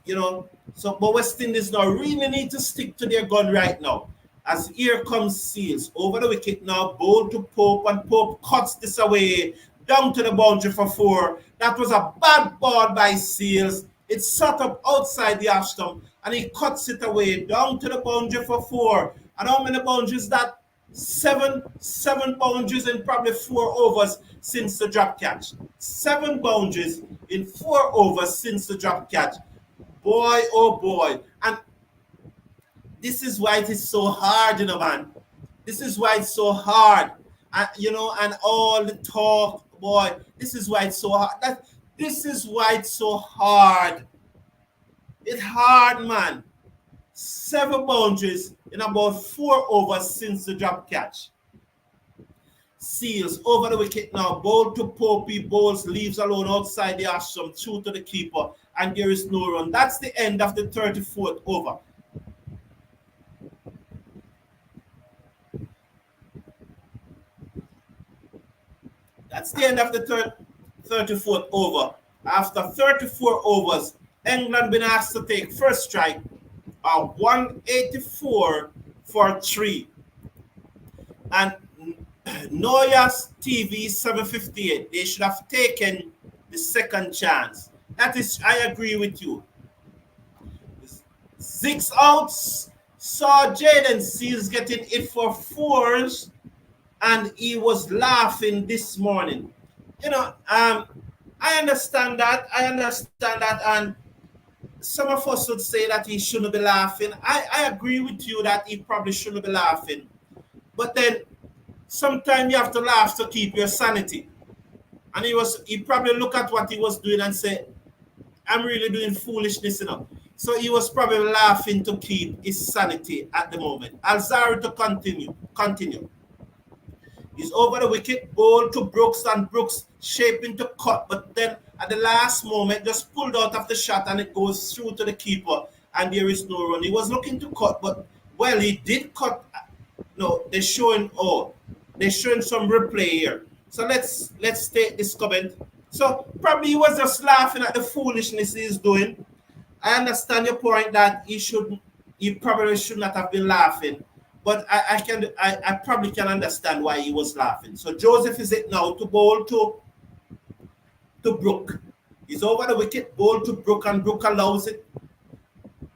Speaker 1: You know, so but West Indies now really need to stick to their gun right now. As here comes Seals over the wicket now, bowl to Pope, and Pope cuts this away down to the boundary for 4. That was a bad ball by Seals. It's set up outside the half stump, and he cuts it away down to the boundary for 4. And how many boundaries that? 7 boundaries in probably 4 overs since the drop catch. 7 boundaries in 4 overs since the drop catch. Boy, oh boy. And this is why it is so hard, you know, man. This is why it's so hard. You know, and all the talk, boy, this is why it's so hard. This is why it's so hard. It's hard, man. 7 boundaries in about 4 overs since the drop catch. Seals over the wicket now. Bowl to Popey. Bowls, leaves alone outside the ashram. Through to the keeper. And there is no run. That's the end of the 34th over. That's the end of the 34th over. After 34 overs, England been asked to take first strike at 184 for 3. And Noya's TV 758. They should have taken the second chance. That is, I agree with you. 6 outs. Saw Jayden Seals getting it for 4s, and he was laughing this morning. You know, I understand that. And some of us would say that he shouldn't be laughing. I agree with you that he probably shouldn't be laughing. But then sometimes you have to laugh to keep your sanity. And he probably look at what he was doing and say, I'm really doing foolishness, you know. So he was probably laughing to keep his sanity at the moment. Alzarri to continue. He's over the wicket, ball to Brooks, and Brooks shaping to cut, but then at the last moment just pulled out of the shot, and it goes through to the keeper, and there is no run. He was looking to cut, but well, he did cut. No, they're showing some replay here. So let's take this comment. So probably he was just laughing at the foolishness he's doing. I understand your point that he probably should not have been laughing. But I probably can understand why he was laughing. So Joseph is it now to bowl to Brook. He's over the wicket, bowl to Brook, and Brook allows it.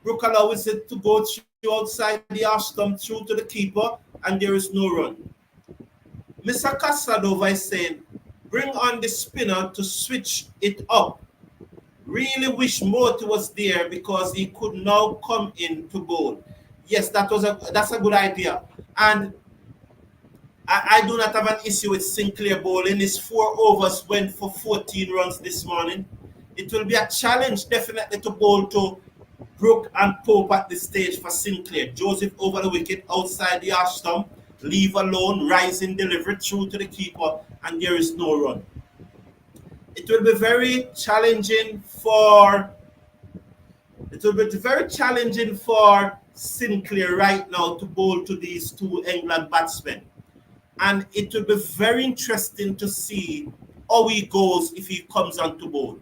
Speaker 1: To go outside the half stump through to the keeper, and there is no run. Mr. Casadova is saying, bring on the spinner to switch it up. Really wish Moti was there because he could now come in to bowl. Yes, that's a good idea. And I do not have an issue with Sinclair bowling. His 4 overs went for 14 runs this morning. It will be a challenge definitely to bowl to Brook and Pope at this stage for Sinclair. Joseph over the wicket outside the half stump, leave alone, rising delivery through to the keeper, and there is no run. It will be very challenging for Sinclair right now to bowl to these 2 England batsmen. And it will be very interesting to see how he goes if he comes on to bowl.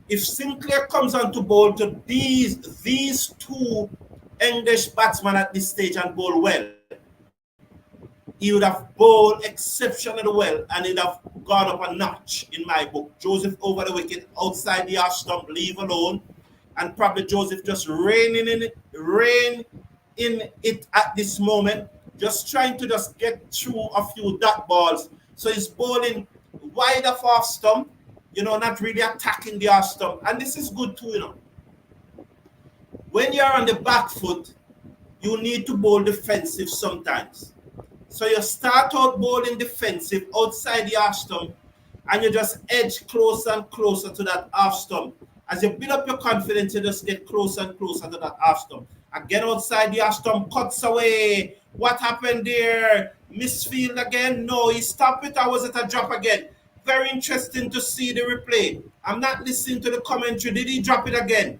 Speaker 1: If Sinclair comes on to bowl to these 2 English batsmen at this stage and bowl well, he would have bowled exceptionally well and he'd have gone up a notch in my book. Joseph over the wicket, outside the half stump, leave alone, and probably Joseph just rein in it at this moment, just trying to just get through a few dot balls. So he's bowling wide of half stump, not really attacking the half stump. And this is good too, When you're on the back foot, you need to bowl defensive sometimes. So you start out bowling defensive outside the half stump, and you just edge closer and closer to that half stump. As you build up your confidence, you just get closer and closer to that half stump. Again, outside the half stump, cuts away. What happened there? Misfield again? No, he stopped it, or was it a drop again? Very interesting to see the replay. I'm not listening to the commentary. Did he drop it again?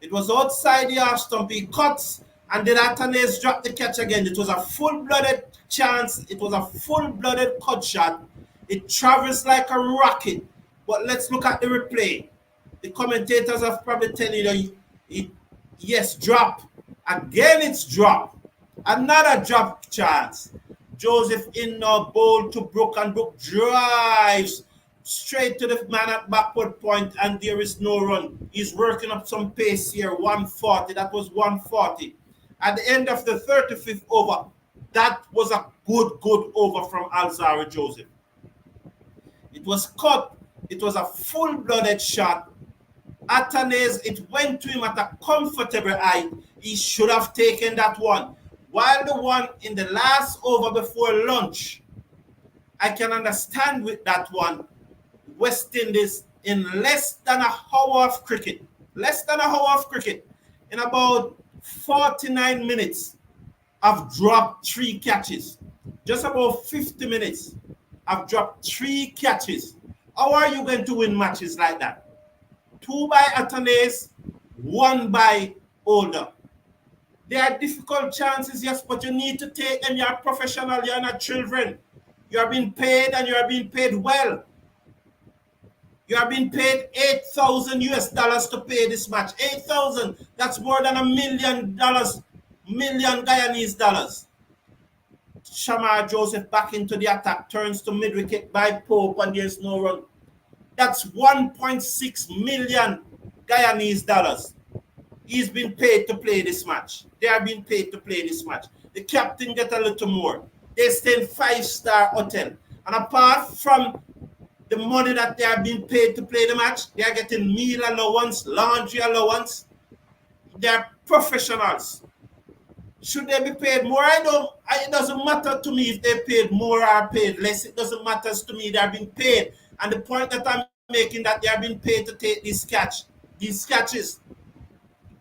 Speaker 1: It was outside the half stump. He cuts, and then Athanaze dropped the catch again. It was a full-blooded chance. It was a full-blooded cut shot. It travels like a rocket. But let's look at the replay. The commentators have probably telling you, yes, drop. Again, it's drop. Another drop chance. Joseph in now, bowl to Brook, and Brook drives straight to the man at backward point, and there is no run. He's working up some pace here. 140. That was 140. At the end of the 35th over, that was a good over from Alzarri Joseph. It was cut. It was a full-blooded shot. Athanaze, it went to him at a comfortable height. He should have taken that one. While the one in the last over before lunch, I can understand with that one, West Indies in less than an hour of cricket, in about 49 minutes, I've dropped 3 catches. Just about 50 minutes, I've dropped 3 catches. How are you going to win matches like that? 2 by Athanaze, 1 by Older. They are difficult chances, yes, but you need to take them. You are professional, you are not children. You are being paid, and you are being paid well. You are being paid $8,000 US to pay this match. 8,000. That's more than $1 million, million Guyanese dollars. Shamar Joseph back into the attack, turns to mid-wicket by Pope, and there's no run. That's 1.6 million Guyanese dollars. He's been paid to play this match. They are being paid to play this match. The captain get a little more. They stay in 5-star hotel. And apart from the money that they are being paid to play the match, they are getting meal allowance, laundry allowance. They are professionals. Should they be paid more? It doesn't matter to me if they paid more or paid less. It doesn't matter to me. They are being paid. And the point that I'm making, that they are being paid to take these catches.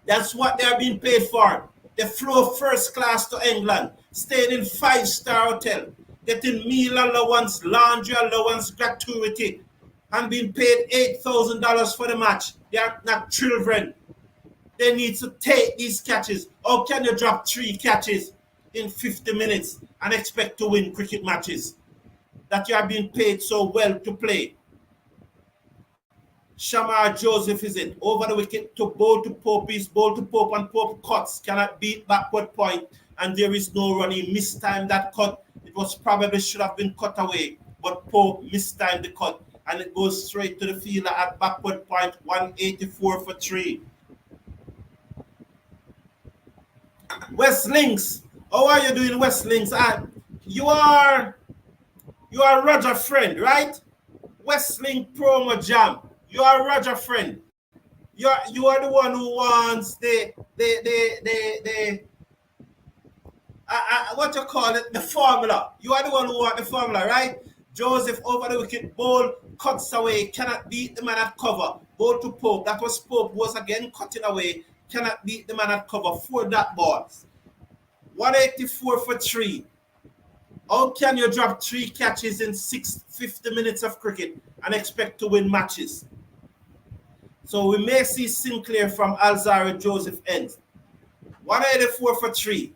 Speaker 1: That's what they are being paid for. They flew first class to England, stayed in 5-star hotel, getting meal allowance, laundry allowance, gratuity, and being paid $8,000 for the match. They are not children. They need to take these catches. How can you drop 3 catches in 50 minutes and expect to win cricket matches that you are being paid so well to play? Shamar Joseph is it. Over the wicket to bowl to Pope. He's bowl to Pope, and Pope cuts. Cannot beat backward point, and there is no run. He mistimed that cut. It was probably should have been cut away, but Pope mistimed the cut, and it goes straight to the fielder at backward point. 184 for 3. West Links. How are you doing, West Links? You are Roger Friend, right? West Link promo jam. You are Roger Friend. You are the one who wants the what you call it, the formula. You are the one who want the formula, right? Joseph over the wicket, ball cuts away, cannot beat the man at cover. Ball to Pope. That was Pope, was again cutting away, cannot beat the man at cover. 4 dot balls. 184 for 3. How can you drop 3 catches in 50 minutes of cricket and expect to win matches? So we may see Sinclair from Alzarri Joseph ends. 184 for 3.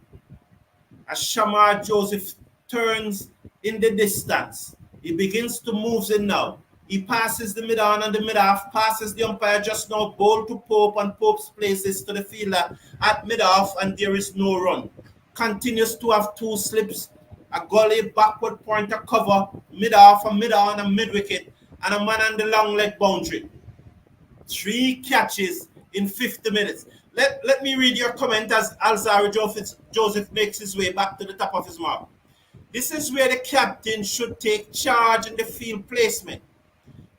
Speaker 1: As Shamar Joseph turns in the distance, he begins to move in now. He passes the mid-on and the mid-off, passes the umpire just now, ball to Pope, and Pope's places to the fielder at mid-off, and there is no run. Continues to have 2 slips, a gully, backward pointer cover, mid-off, a mid-on, and mid-wicket, and a man on the long leg boundary. 3 catches in 50 minutes. Let me read your comment as Alzarri Joseph makes his way back to the top of his mark. This is where the captain should take charge in the field placement.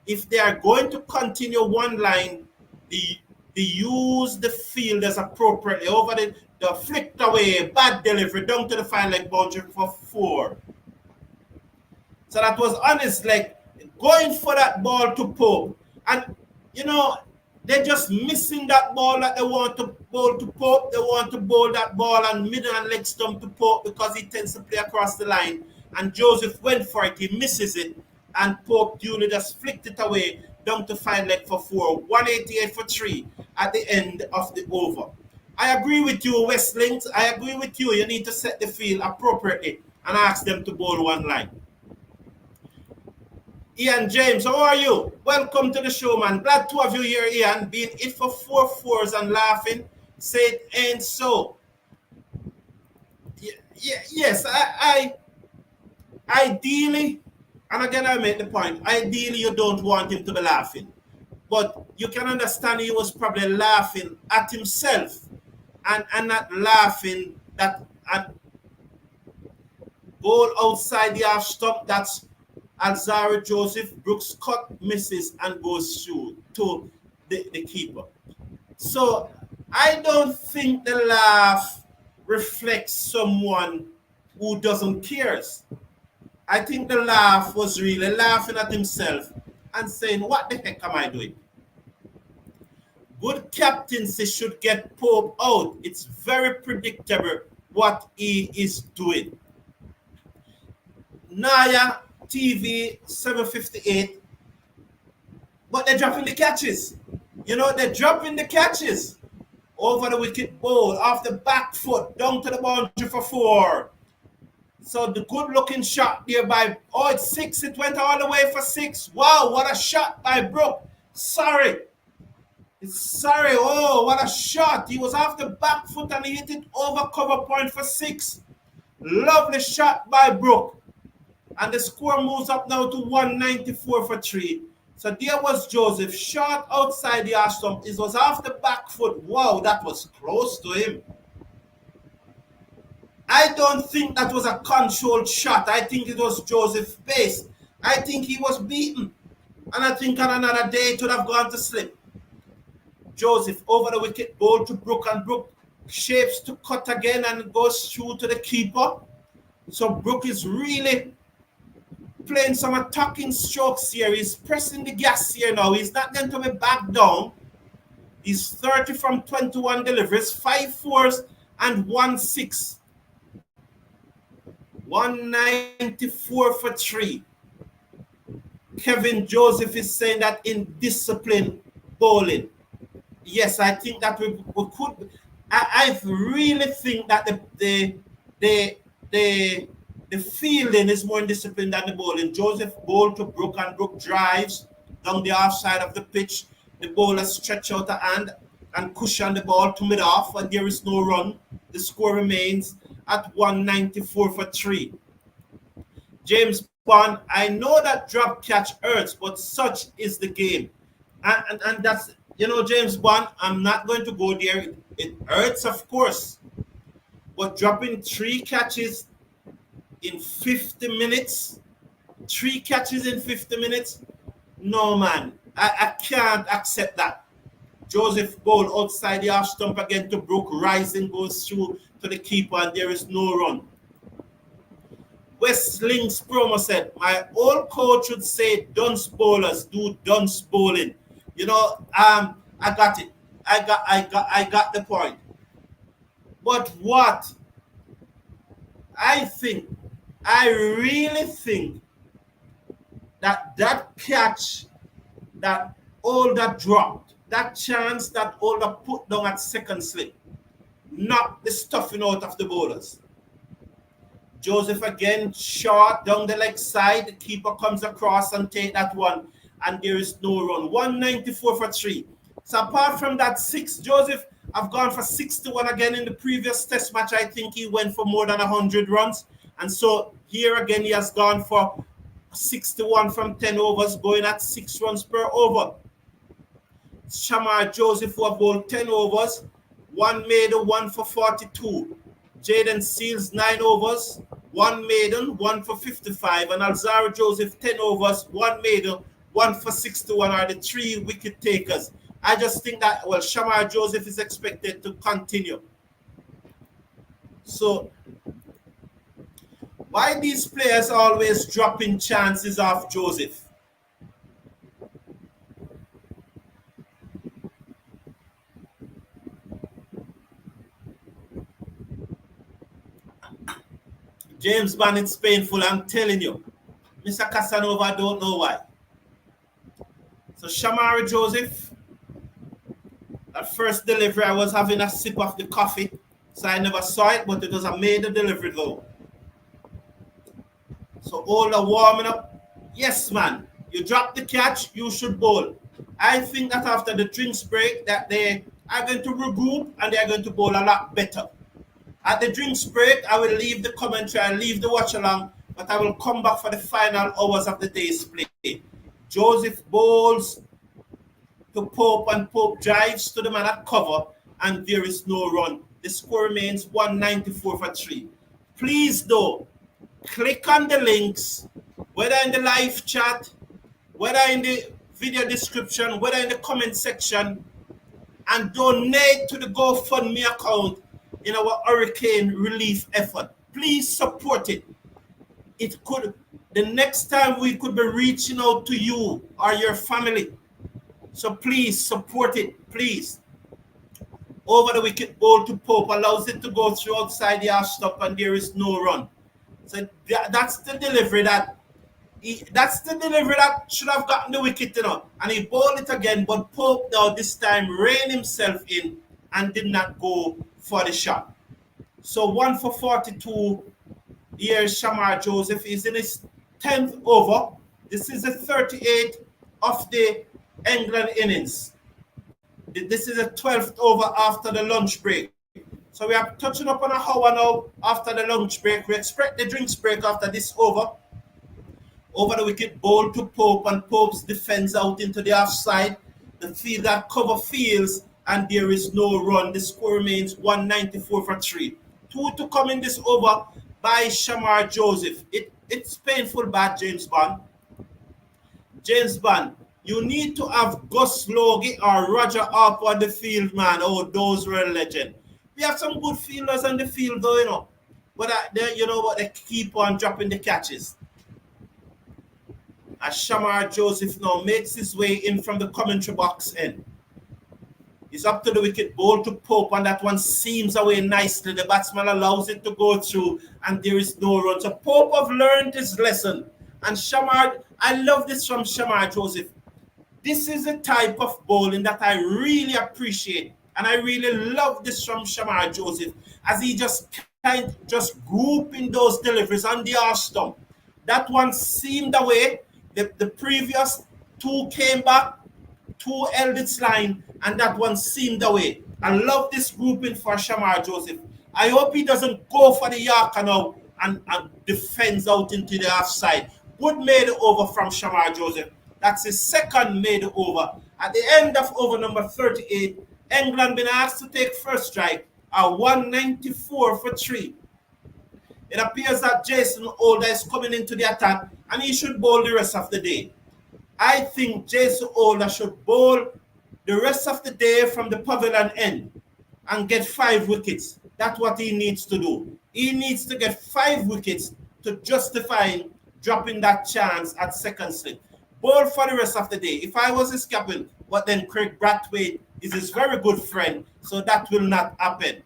Speaker 1: If they are going to continue one line, they use the fielders appropriately. Over the flicked away, bad delivery, down to the fine leg boundary for 4. So that was honest, like going for that ball to Pope. And, you know, they're just missing that ball that they want to bowl to Pope. They want to bowl that ball and middle and leg stump to Pope because he tends to play across the line. And Joseph went for it. He misses it. And Pope duly just flicked it away down to fine leg for 4. 188 for 3 at the end of the over. I agree with you, West Links. I agree with you. You need to set the field appropriately and ask them to bowl one line. Ian James, how are you? Welcome to the show, man. Glad to have you here, Ian. Being it for 4 fours and laughing. Say it ain't so. Yes, I ideally, and again I make the point, ideally you don't want him to be laughing. But you can understand he was probably laughing at himself and not laughing that at ball outside the half stump. That's Alzarri Joseph. Brooks cut, misses, and goes through to the keeper. So I don't think the laugh reflects someone who doesn't care. I think the laugh was really laughing at himself and saying, what the heck am I doing? Good captaincy should get Pope out. It's very predictable what he is doing. Naya TV 758, but they're dropping the catches. You know, they're dropping the catches over the wicket ball, off the back foot, down to the boundary for 4. So the good-looking shot there by, it's 6. It went all the way for 6. Wow, what a shot by Brook. Sorry, what a shot. He was off the back foot and he hit it over cover point for 6. Lovely shot by Brook. And the score moves up now to 194 for 3. So there was Joseph, shot outside the arm stump. It was off the back foot. Wow, that was close to him. I don't think that was a controlled shot. I think it was Joseph's pace. I think he was beaten. And I think on another day it would have gone to slip. Joseph over the wicket, ball to Brook, and Brook shapes to cut again and goes through to the keeper. So Brook is really playing some attacking strokes here. He's pressing the gas here now. He's not going to be back down. He's 30 from 21 deliveries, 5 fours and 1 6. 194 for 3. Kevin Joseph is saying that in discipline bowling. Yes, I think that we could. I really think that the fielding is more disciplined than the bowling. Joseph bowled to Brook, and Brook drives down the off side of the pitch. The bowler stretch out a hand and cushion the ball to mid-off, and there is no run. The score remains at 194 for 3. James Bond, I know that drop catch hurts, but such is the game. And that's, James Bond, I'm not going to go there. It hurts, of course. But dropping 3 catches in 50 minutes, 3 catches in 50 minutes, no, man. I can't accept that. Joseph ball outside the half stump again to Brook. Rising goes through to the keeper, and there is no run. West Links promo said, my old coach would say dunce bowlers do dunce bowling. You know, I got it. I got the point. But what I really think that catch that Older dropped, that chance that Older put down at second slip, knocked the stuffing out of the bowlers. Joseph again short down the leg side. The keeper comes across and take that one, and there is no run. 194 for 3. So apart from that 6, Joseph have gone for 61 again. In the previous test match, I think he went for more than 100 runs. And so here again, he has gone for 61 from 10 overs, going at 6 runs per over. Shamar Joseph, who have bowled 10 overs, 1 maiden, 1 for 42. Jayden Seals, 9 overs, 1 maiden, 1 for 55. And Alzarri Joseph, 10 overs, 1 maiden, 1 for 61 are the 3 wicket takers. I just think that, well, Shamar Joseph is expected to continue. So, why these players always dropping chances off Joseph? James Bond, it's painful, I'm telling you. Mr. Casanova, I don't know why. So Shamar Joseph, that first delivery, I was having a sip of the coffee, so I never saw it, but it was a maiden delivery though. So Older warming up. Yes, man. You drop the catch, you should bowl. I think that after the drinks break, that they are going to regroup and they are going to bowl a lot better. At the drinks break, I will leave the commentary, I'll leave the watch along, but I will come back for the final hours of the day's play. Joseph bowls to Pope, and Pope drives to the man at cover, and there is no run. The score remains 194 for 3. Please, though, click on the links, whether in the live chat, whether in the video description, whether in the comment section, and donate to the GoFundMe account in our hurricane relief effort. Please support it. It could, the next time we could be reaching out to you or your family. So please support it, please. Over the wicket ball to Pope, allows it to go through outside the half stop, and there is no run. So that's the delivery that should have gotten the wicket, you know. And he bowled it again, but Pope now this time reined himself in and did not go for the shot. So 1 for 42. Here Shamar Joseph is in his 10th over. This is the 38th of the England innings. This is the 12th over after the lunch break. So we are touching up on an hour now after the lunch break. We expect the drinks break after this over. Over the wicket, ball to Pope, and Pope's defense out into the offside. The field that cover fields, and there is no run. The score remains 194 for 3. 2 to come in this over by Shamar Joseph. It's painful bad, James Bond. James Bond, you need to have Gus Logie or Roger Harper on the field, man. Oh, those were a legend. We have some good fielders on the field, though, you know. But you know what? They keep on dropping the catches. As Shamar Joseph now makes his way in from the commentary box end. He's up to the wicket, ball to Pope, and that one seams away nicely. The batsman allows it to go through, and there is no run. So Pope have learned his lesson. And Shamar, I love this from Shamar Joseph. This is the type of bowling that I really appreciate. And I really love this from Shamar Joseph, as he just grouping those deliveries on the arse stump. That one seamed away. The previous 2 came back, 2 held its line, and that one seamed away. I love this grouping for Shamar Joseph. I hope he doesn't go for the Yorker now and defends out into the offside. Good made over from Shamar Joseph. That's his second made over. At the end of over number 38, England been asked to take first strike, are 194 for 3. It appears that Jason Holder is coming into the attack and he should bowl the rest of the day. I think Jason Holder should bowl the rest of the day from the pavilion end and get 5 wickets. That's what he needs to do. He needs to get 5 wickets to justify dropping that chance at second slip. Bowl for the rest of the day. If I was his captain, but then Kraigg Brathwaite is his very good friend, so that will not happen.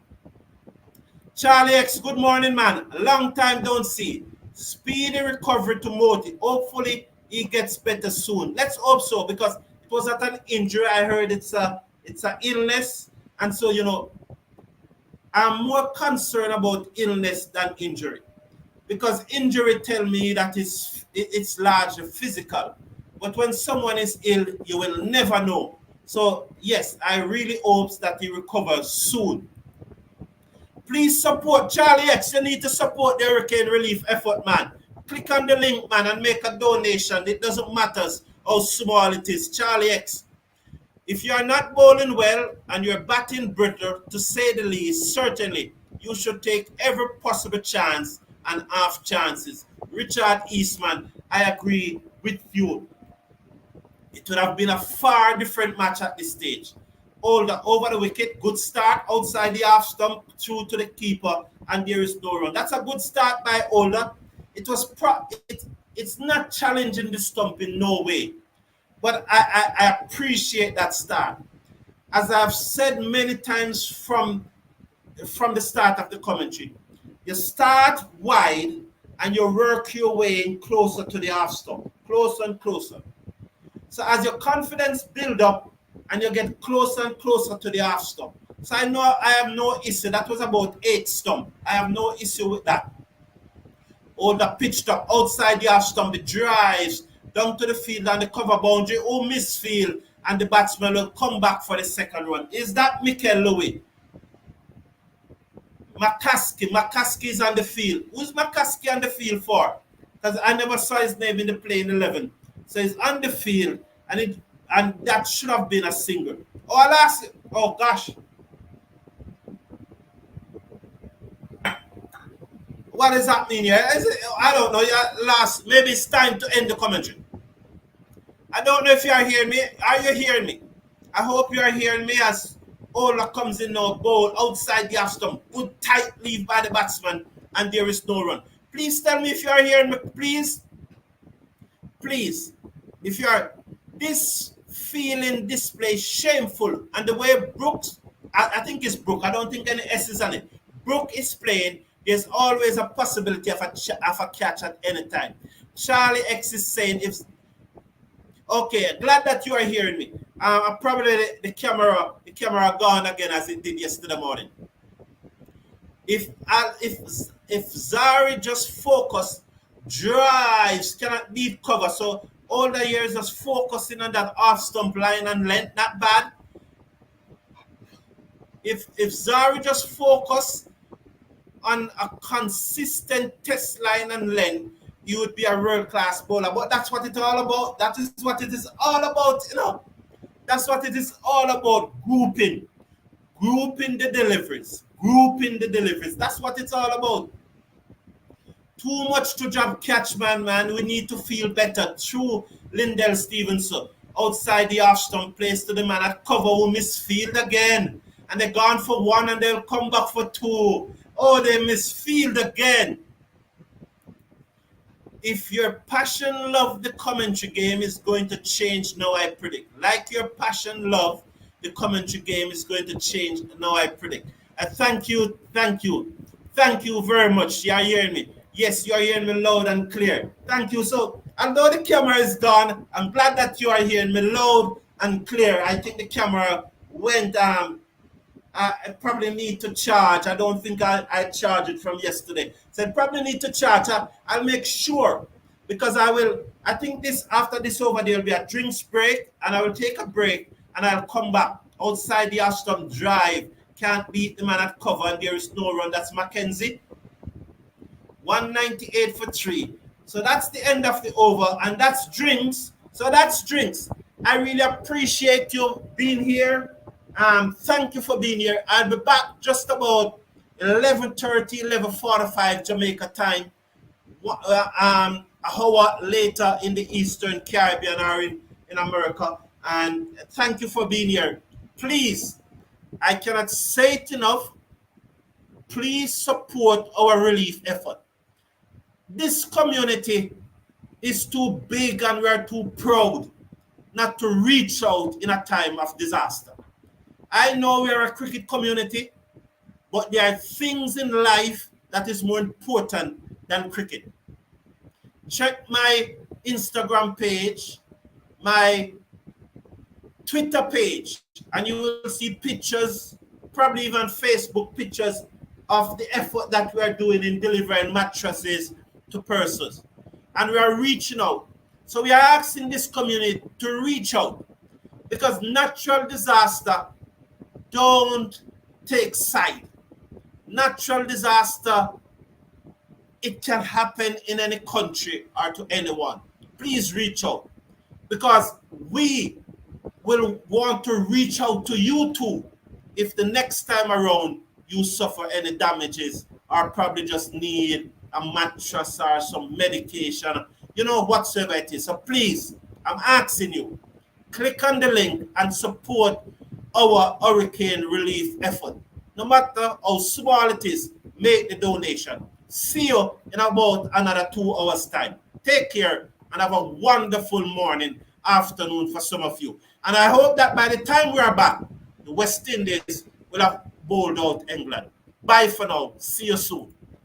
Speaker 1: Charlie X, good morning, man. Long time don't see. Speedy recovery to Moti. Hopefully he gets better soon. Let's hope so, because it was not an injury. I heard it's an illness, and so I'm more concerned about illness than injury, because injury tell me that it's largely physical. But when someone is ill, you will never know. So yes, I really hope that he recovers soon. Please support Charlie X. You need to support the hurricane relief effort, man. Click on the link, man, and make a donation. It doesn't matter how small it is. Charlie X. If you are not bowling well and you're batting brittle, to say the least, certainly you should take every possible chance and half chances. Richard Eastman, I agree with you. It would have been a far different match at this stage. Holder over the wicket, good start outside the half stump, through to the keeper, and there is no run. That's a good start by Holder. It was it's not challenging the stump in no way, but I appreciate that start. As I've said many times from the start of the commentary, you start wide and you work your way in closer to the half stump, closer and closer. So as your confidence build up and you get closer and closer to the half stump. So I know I have no issue. That was about 8 stump. I have no issue with that. Or the pitched up outside the half stump, the drives down to the field and the cover boundary, or misfield, and the batsman will come back for the second run. Is that Mikyle Louis? McKenzie is on the field. Who's McKenzie on the field for? Because I never saw his name in the playing 11. So he's on the field, and that should have been a single. Oh gosh. What is happening here? I don't know. Maybe it's time to end the commentary. I don't know if you are hearing me. Are you hearing me? I hope you are hearing me as Ola comes in now, ball outside the half stump. Good tight leave by the batsman, and there is no run. Please tell me if you are hearing me. Please. Please. If you are, this feeling display shameful, and the way Brooks, I think it's Brook. I don't think any S is on it. Brook is playing. There's always a possibility of a catch at any time. Charlie X is saying, okay, glad that you are hearing me. Probably the camera gone again as it did yesterday morning. If Zari just focus, drives, cannot leave cover. So all the years just focusing on that off stump line and length, not bad. If Zari just focus on a consistent test line and length, you would be a world-class bowler. But that's what it's all about. That is what it is all about, That's what it is all about, grouping. Grouping the deliveries. That's what it's all about. Too much to jump catch, man. We need to feel better. Through Lindell Stevenson. Outside the half stump, place to the man at cover who misfield again. And they're gone for 1 and they'll come back for 2. Oh, they misfield again. If your passion love the commentary game is going to change now, I predict. Like your passion love, the commentary game is going to change now, I predict. Thank you very much. You are hearing me. Yes, you are hearing me loud and clear. Thank you. So, although the camera is gone, I'm glad that you are hearing me loud and clear. I think the camera went, I probably need to charge. I don't think I charged it from yesterday. So I probably need to charge. I'll make sure, because I think after this over, there will be a drinks break, and I will take a break, and I'll come back outside the Ashton Drive. Can't beat the man at cover, and there is no run. That's McKenzie. 198 for 3. So that's the end of the over, and that's drinks. So that's drinks. I really appreciate you being here. Thank you for being here. I'll be back just about 11:30, 11:45 Jamaica time. An hour later in the Eastern Caribbean or in America. And thank you for being here. Please, I cannot say it enough. Please support our relief effort. This community is too big and we are too proud not to reach out in a time of disaster. I know we are a cricket community, but there are things in life that is more important than cricket. Check my Instagram page, my Twitter page, and you will see pictures, probably even Facebook pictures of the effort that we are doing in delivering mattresses to persons. And we are reaching out. So we are asking this community to reach out because natural disaster don't take side. Natural disaster, it can happen in any country or to anyone. Please reach out because we will want to reach out to you too if the next time around you suffer any damages or probably just need a mattress or some medication, whatsoever it is. So please, I'm asking you, click on the link and support our hurricane relief effort. No matter how small it is, make the donation. See you in about another 2 hours time. Take care and have a wonderful morning, afternoon for some of you. And I hope that by the time we are back, the West Indies will have bowled out England. Bye for now. See you soon.